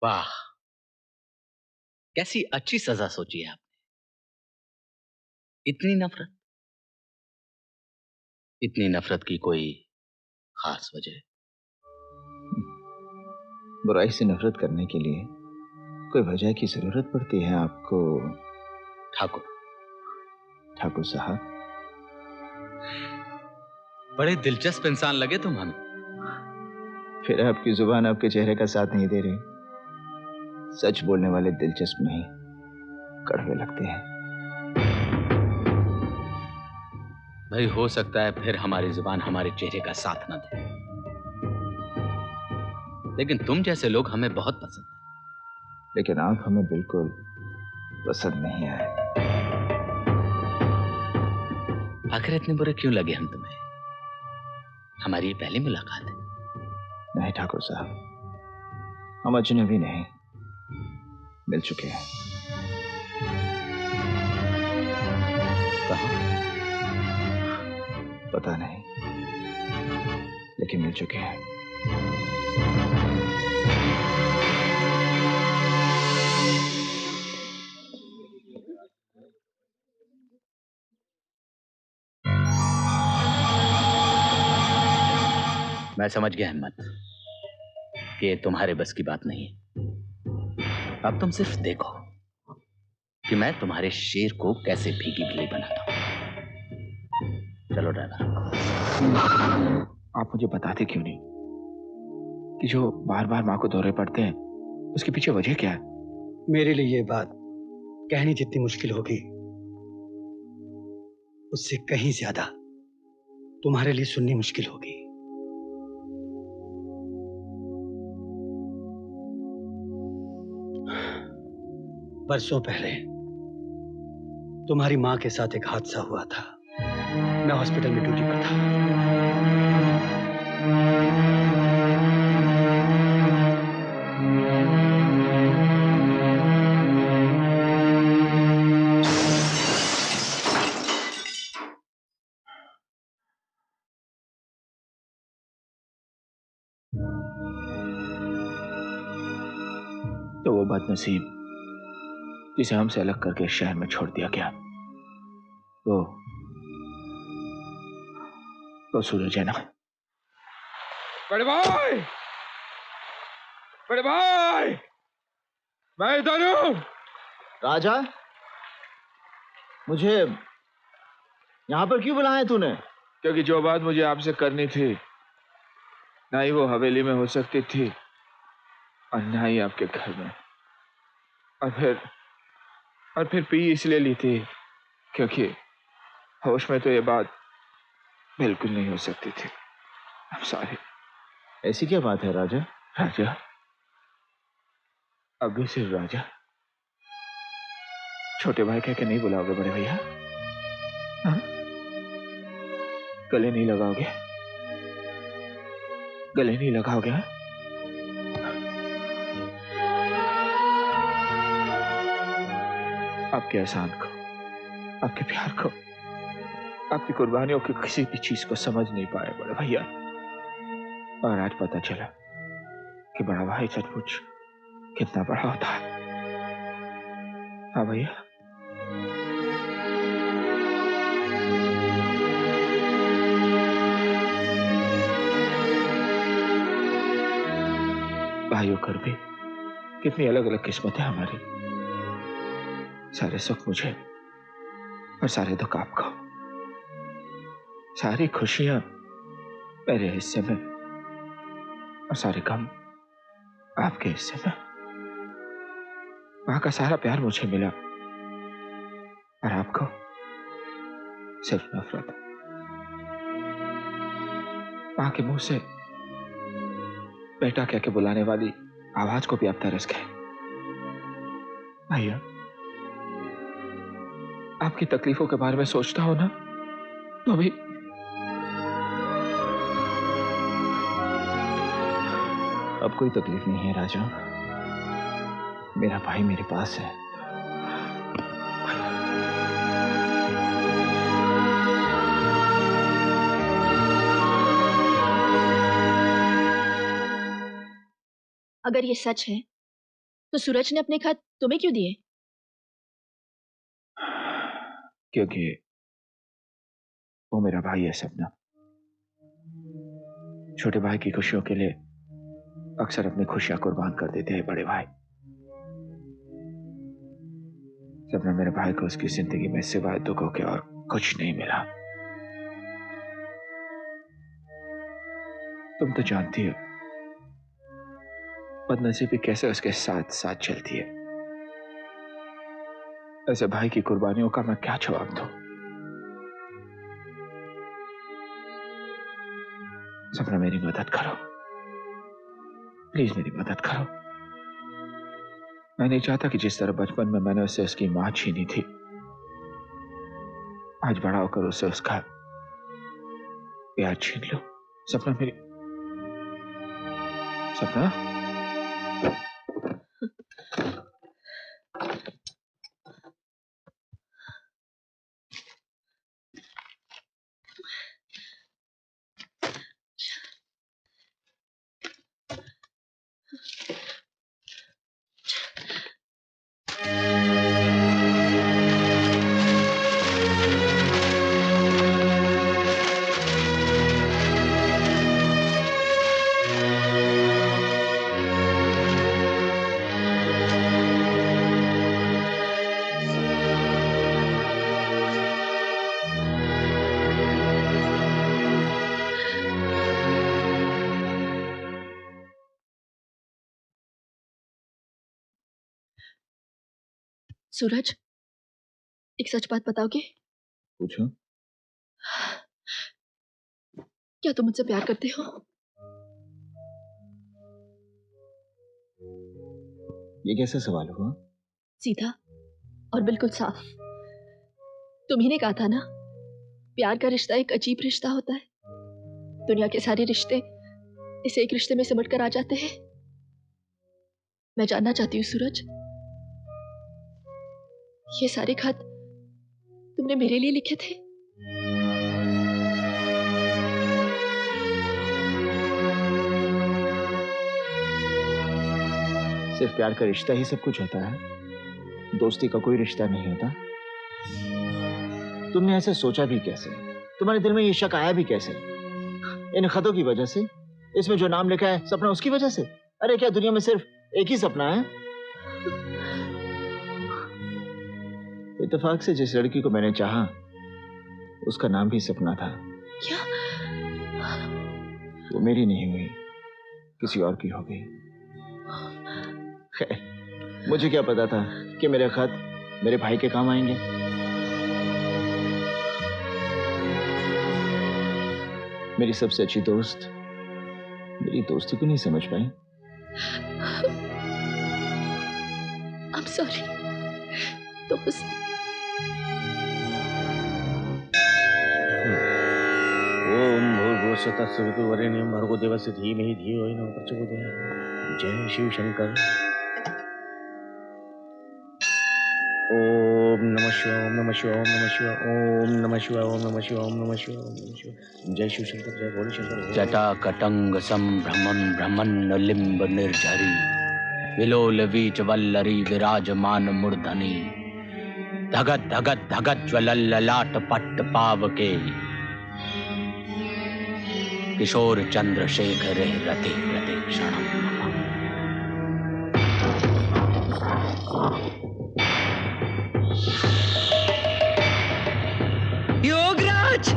वाह, कैसी अच्छी सजा सोची है आपने। इतनी नफरत की कोई खास वजह? बुराई से नफरत करने के लिए कोई वजह की जरूरत पड़ती है आपको ठाकुर साहब? बड़े दिलचस्प इंसान लगे तुम हमें। फिर आपकी जुबान आपके चेहरे का साथ नहीं दे रही। सच बोलने वाले दिलचस्प नहीं, कड़वे लगते हैं। भाई, हो सकता है फिर हमारी जुबान हमारे चेहरे का साथ न दे, लेकिन तुम जैसे लोग हमें बहुत पसंद है। लेकिन आप हमें बिल्कुल पसंद नहीं आए। आखिर इतने बुरे क्यों लगे हम तुम्हें? हमारी ये पहली मुलाकात है। नहीं ठाकुर साहब, हम अजनबी नहीं, मिल चुके हैं। कहाँ? पता नहीं, लेकिन मिल चुके हैं। मैं समझ गया हिम्मत कि तुम्हारे बस की बात नहीं है। अब तुम सिर्फ देखो कि मैं तुम्हारे शेर को कैसे भीगी बिल्ली बनाता हूं। चलो ड्राइवर। आप मुझे बताते क्यों नहीं कि जो बार बार माँ को दौरे पड़ते हैं उसके पीछे वजह क्या है? मेरे लिए ये बात कहनी जितनी मुश्किल होगी, उससे कहीं ज्यादा तुम्हारे लिए सुननी मुश्किल होगी। बरसों पहले तुम्हारी मां के साथ एक हादसा हुआ था। मैं हॉस्पिटल में ड्यूटी पर था। तो वो बदनसीब जिसे हमसे अलग करके शहर में छोड़ दिया गया, वो सूरज है ना? बड़े भाई, बड़े भाई, मैं इधर हूं। राजा, मुझे यहाँ पर क्यों बुलाया तूने? क्योंकि जो बात मुझे आपसे करनी थी ना ही वो हवेली में हो सकती थी और ना ही आपके घर में। और फिर पी इसलिए ली थी क्योंकि होश में तो ये बात बिल्कुल नहीं हो सकती थी। I'm sorry। ऐसी क्या बात है राजा? राजा, अब भी सिर्फ राजा। छोटे भाई कह के नहीं बुलाओगे बड़े भैया? हाँ? गले नहीं लगाओगे? गले नहीं लगाओगे? हाँ? आपके एहसान को, आपके प्यार को, आपकी कुर्बानियों की किसी भी चीज को समझ नहीं पाए बड़े भैया। और आज पता चला कि बड़ा भाई सचमुच कितना बड़ा होता है। हाँ भैया, भाइयों कर भी कितनी अलग अलग किस्मत है हमारी। सारे सुख मुझे और सारे दुख आपको, सारी खुशियां मेरे हिस्से में और सारे गम आपके हिस्से में। वहां का सारा प्यार मुझे मिला और आपको सिर्फ नफरत। मां के मुंह से बेटा कह के बुलाने वाली आवाज को भी आप तरस गए। भैया, आपकी तकलीफों के बारे में सोचता हो ना तो भी अब कोई तकलीफ नहीं है राजा। मेरा भाई मेरे पास है। अगर ये सच है तो सूरज ने अपने खत तुम्हें क्यों दिए? क्योंकि वो मेरा भाई है सपना। छोटे भाई की खुशियों के लिए अक्सर अपनी खुशियां कुर्बान कर देते हैं बड़े भाई। सपना मेरे भाई को उसकी जिंदगी में सिवाय दुखों के और कुछ नहीं मिला। तुम तो जानती हो बदनसीबी कैसे उसके साथ साथ चलती है। ऐसे भाई की कुर्बानियों का मैं क्या जवाब दूं? सपना मेरी मदद करो, प्लीज मेरी मदद करो। मैं नहीं चाहता कि जिस तरह बचपन में मैंने उससे उसकी मां छीनी थी, आज बड़ा होकर उससे उसका प्यार छीन लो। सपना मेरी सपना। सूरज, एक सच बात बताओगे? पूछो। क्या तुम मुझसे प्यार करते हो? ये कैसा सवाल हुआ? सीधा और बिल्कुल साफ। तुम ही ने कहा था ना, प्यार का रिश्ता एक अजीब रिश्ता होता है। दुनिया के सारे रिश्ते इस एक रिश्ते में सिमट कर आ जाते हैं। मैं जानना चाहती हूँ सूरज, ये सारे खत तुमने मेरे लिए लिखे थे? सिर्फ प्यार का रिश्ता ही सब कुछ होता है, दोस्ती का कोई रिश्ता नहीं होता। तुमने ऐसे सोचा भी कैसे? तुम्हारे दिल में ये शक आया भी कैसे? इन खतों की वजह से? इसमें जो नाम लिखा है सपना, उसकी वजह से? अरे क्या दुनिया में सिर्फ एक ही सपना है? इत्तेफाक से जिस लड़की को मैंने चाहा उसका नाम भी सपना था। क्या? वो मेरी नहीं हुई, किसी और की हो गई। खैर, मुझे क्या पता था कि मेरे खत मेरे भाई के काम आएंगे। मेरी सबसे अच्छी दोस्त मेरी दोस्ती को नहीं समझ पाई। I'm sorry, दोस्त। ओम भूर्भुवस्सुः सवितुर्वरेण्यं भर्गो देवस्य धीमहि धियो यो नः प्रचोदयात्। जय शिव शंकर। ओम नमः शिवाय, ओम नमः शिवाय, ओम नमः शिवाय, ओम नमः शिवाय, ओम नमः शिवाय, ओम नमः शिवाय, ओम नमः शिवाय। जय शिव शंकर, जय भोले शंकर। जटा कटंग संभ्रमं भ्रमन्न लिंब निर्झरी विलोल वीच वल्लरी विराजमान मूर्धनि धगत धगत धगत ज्वलल्ललाट पट्ट पावके किशोर चंद्रशेखर रते रते क्षणम। योगराज!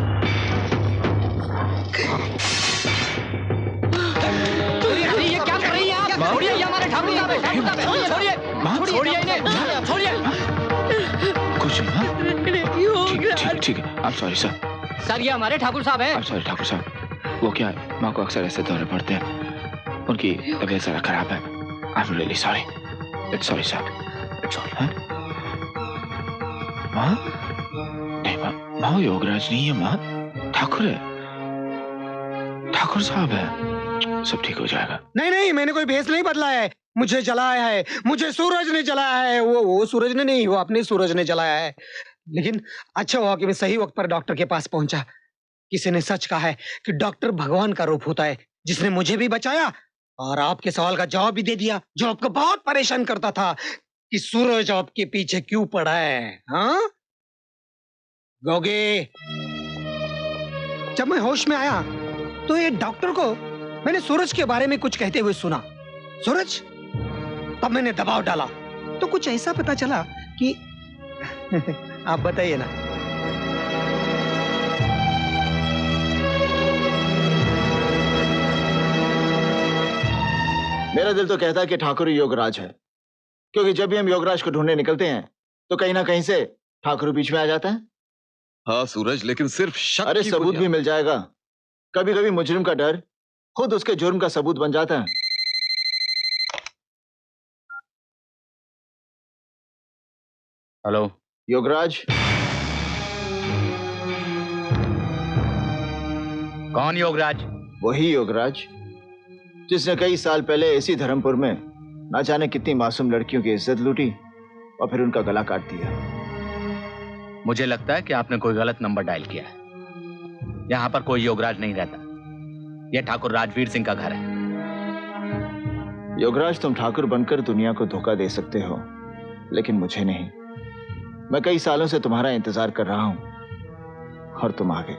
ये क्या कर रही हैं आप? छोड़िए, ये हमारे ठाकुर साहब है, ठाकुर साहब है। छोड़िए, छोड़िए इन्हें, छोड़िए। कुछ नहीं, ठीक है। I'm sorry sir। सर, ये हमारे ठाकुर साहब है। I'm sorry ठाकुर साहब। वो क्या है, माँ को अक्सर ऐसे दौरे पड़ते हैं, उनकी तबीयत जरा खराब है। I'm really sorry। It's sorry sir। It's all right। माँ? नहीं माँ, वो योगराज नहीं है माँ, ठाकुर है, ठाकुर साहब है, सब ठीक हो जाएगा। नहीं, मैंने कोई भेष नहीं बदलाया है, मुझे जलाया है, मुझे सूरज ने जलाया है। वो सूरज ने नहीं, वो अपने सूरज ने जलाया है। लेकिन अच्छा हुआ कि मैं सही वक्त पर डॉक्टर के पास पहुंचा। किसी ने सच कहा है कि डॉक्टर भगवान का रूप होता है, जिसने मुझे भी बचाया और आपके सवाल का जवाब भी दे दिया, जो आपको बहुत परेशान करता था कि सूरज आपके पीछे क्यों पड़ा है। हाँ गोगे, जब मैं होश में आया तो ये डॉक्टर को मैंने सूरज के बारे में कुछ कहते हुए सुना। सूरज? तब मैंने दबाव डाला तो कुछ ऐसा पता चला कि आप बताइए ना। मेरा दिल तो कहता है कि ठाकुर ही योगराज है, क्योंकि जब भी हम योगराज को ढूंढने निकलते हैं तो कहीं ना कहीं से ठाकुर बीच में आ जाता है। हाँ सूरज, लेकिन सिर्फ शक अरे की सबूत बुनियाद- भी मिल जाएगा। कभी कभी मुजरिम का डर खुद उसके जुर्म का सबूत बन जाता है। हेलो योगराज। कौन योगराज? वही योगराज जिसने कई साल पहले इसी धर्मपुर में ना जाने कितनी मासूम लड़कियों की इज्जत लूटी और फिर उनका गला काट दिया। मुझे लगता है कि आपने कोई गलत नंबर डायल किया है। यहाँ पर कोई योगराज नहीं रहता। यह ठाकुर राजवीर सिंह का घर है। योगराज, तुम ठाकुर बनकर दुनिया को धोखा दे सकते हो, लेकिन मुझे नहीं। मैं कई सालों से तुम्हारा इंतजार कर रहा हूं और तुम आ गए।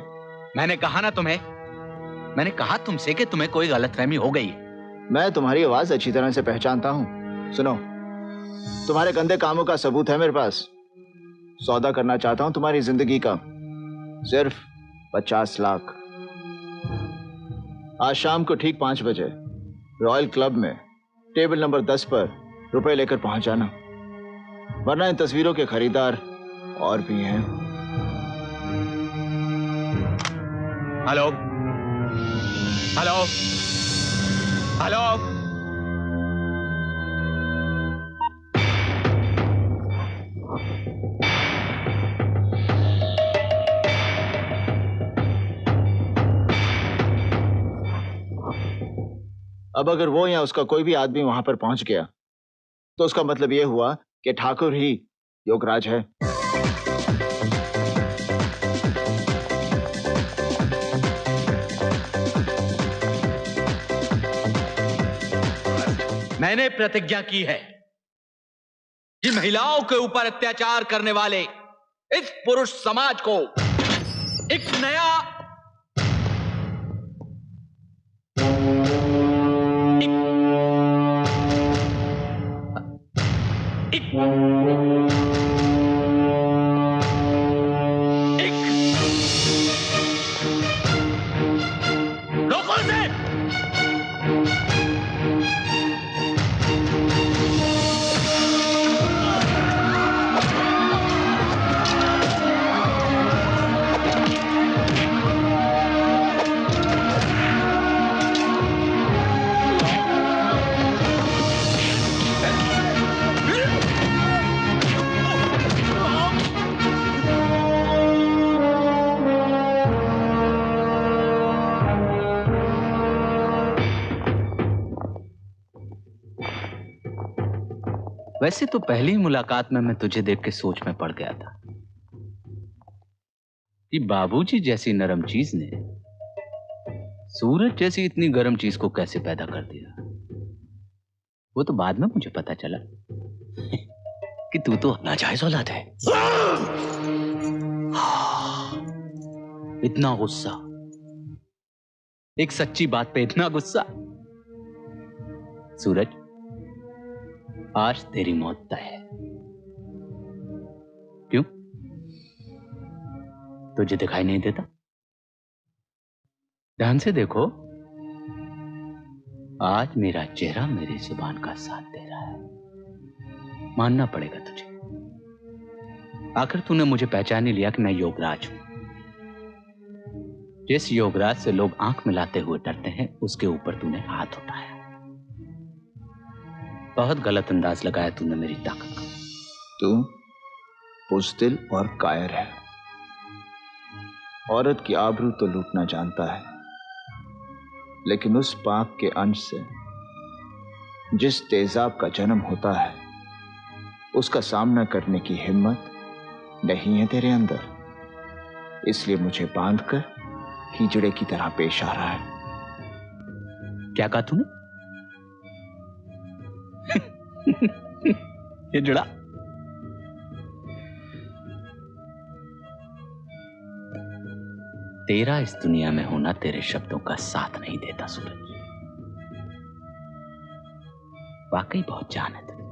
मैंने कहा ना तुम्हें, मैंने कहा तुमसे कि तुम्हें कोई गलतफहमी हो गई। मैं तुम्हारी आवाज अच्छी तरह से पहचानता हूं। सुनो, तुम्हारे गंदे कामों का सबूत है मेरे पास। सौदा करना चाहता हूं तुम्हारी जिंदगी का, सिर्फ 50 लाख। आज शाम को ठीक 5 बजे रॉयल क्लब में टेबल नंबर 10 पर रुपए लेकर पहुंच जाना, वरना इन तस्वीरों के खरीदार और भी हैं। Hello hello hello. अब अगर वो या उसका कोई भी आदमी वहां पर पहुंच गया तो उसका मतलब यह हुआ कि ठाकुर ही योगराज है। मैंने प्रतिज्ञा की है कि महिलाओं के ऊपर अत्याचार करने वाले इस पुरुष समाज को एक नया एक वैसे तो पहली मुलाकात में मैं तुझे देख के सोच में पड़ गया था कि बाबूजी जैसी नरम चीज ने सूरज जैसी इतनी गर्म चीज को कैसे पैदा कर दिया। वो तो बाद में मुझे पता चला कि तू तो नाजायज औलाद है। इतना गुस्सा, एक सच्ची बात पे इतना गुस्सा। सूरज, आज तेरी मौत तय है। क्यों? तुझे दिखाई नहीं देता? ध्यान से देखो, आज मेरा चेहरा मेरी जुबान का साथ दे रहा है। मानना पड़ेगा तुझे। आखिर तूने मुझे पहचान ही लिया कि मैं योगराज हूं। जिस योगराज से लोग आंख मिलाते हुए डरते हैं, उसके ऊपर तूने हाथ उठाया। बहुत गलत अंदाज लगाया तूने मेरी ताकत का। तू बुज़दिल और कायर है। औरत की आबरू तो लूटना जानता है, लेकिन उस पाक के अंश से जिस तेजाब का जन्म होता है, उसका सामना करने की हिम्मत नहीं है तेरे अंदर। इसलिए मुझे बांधकर हिजड़े की तरह पेश आ रहा है। क्या कहा तूने? हिजड़ा? तेरा इस दुनिया में होना तेरे शब्दों का साथ नहीं देता सूरज। वाकई बहुत जान है तुझे।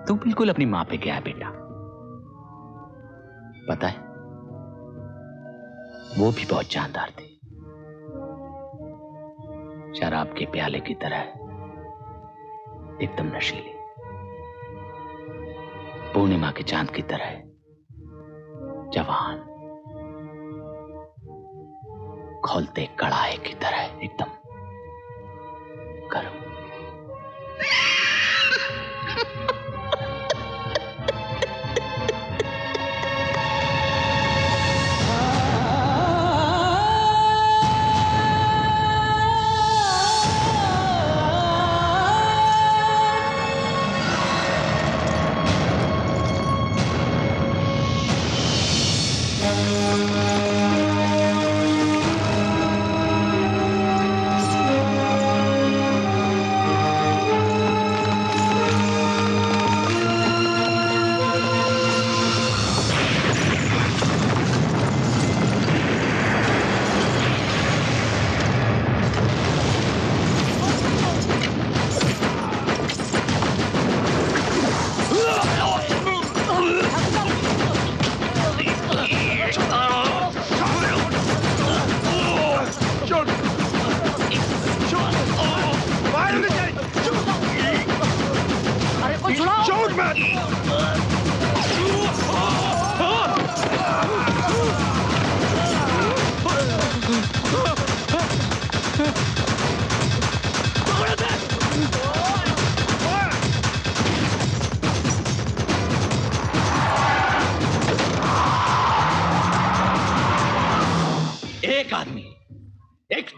तू बिल्कुल अपनी मां पे गया है बेटा। पता है, वो भी बहुत जानदार थी। शराब के प्याले की तरह एकदम नशीली, पूर्णिमा के चांद की तरह जवान, खोलते कड़ाहे की तरह एकदम गर्म।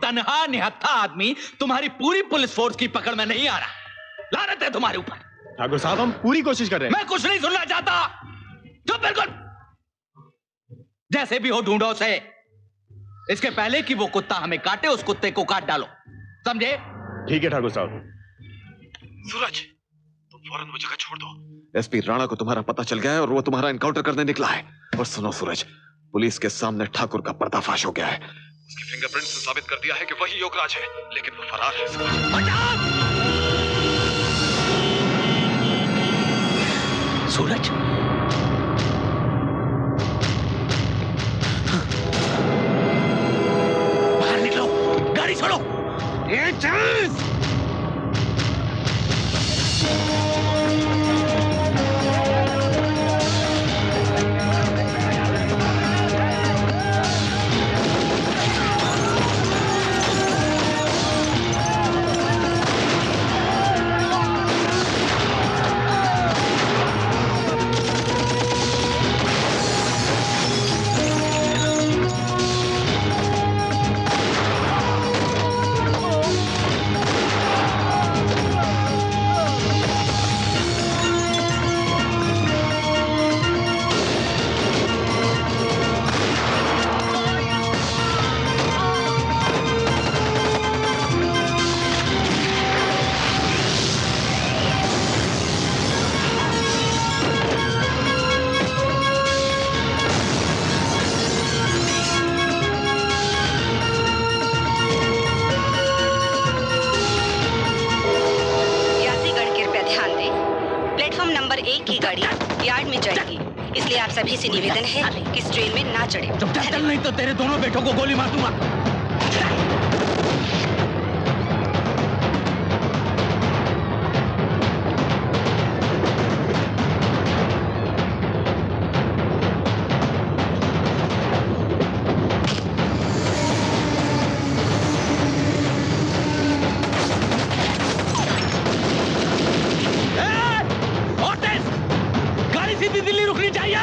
तनहा निहत्था आदमी तुम्हारी पूरी पुलिस फोर्स की पकड़ में नहीं आ रहा। लानत है तुम्हारे ऊपर। ठाकुर साहब, हम पूरी कोशिश कर रहे हैं। मैं कुछ नहीं सुनना चाहता। चुप बिल्कुल। जैसे भी हो ढूंढो उसे। इसके पहले कि वो कुत्ता हमें काटे, उस कुत्ते को काट डालो, समझे? ठीक है ठाकुर साहब। सूरज, तुम फौरन वो जगह छोड़ दो। एसपी राणा को तुम्हारा पता चल गया है और वो तुम्हारा एनकाउंटर करने निकला है। और सुनो सूरज, पुलिस के सामने ठाकुर का पर्दाफाश हो गया है। उसके फिंगरप्रिंट्स ने साबित कर दिया है कि वही योगराज है, लेकिन वो फरार है। सूरज, बाहर निकलो, गाड़ी छोड़ो। नंबर 1 की गाड़ी यार्ड में जाएगी, इसलिए आप सभी से निवेदन है कि इस ट्रेन में ना चढ़े। चल नहीं तो तेरे दोनों बेटों को गोली मार दूंगा। दिल्ली रुकनी चाहिए।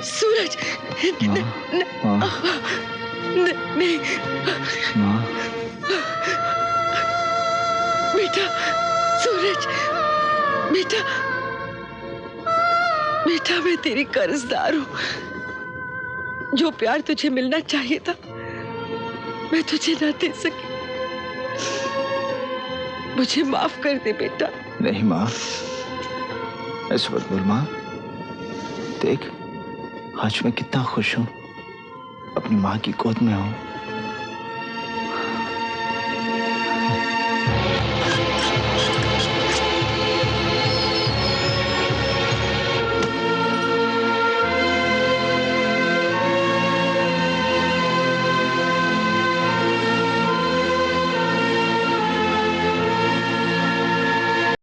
सूरज नहीं बेटा, सूरज बेटा, बेटा मैं तेरी कर्जदार हूँ। जो प्यार तुझे मिलना चाहिए था मैं तुझे ना दे सकी, मुझे माफ कर दे बेटा। नहीं माँ, ऐसे मत बोल माँ। देख आज मैं कितना खुश हूँ, अपनी माँ की गोद में हूँ।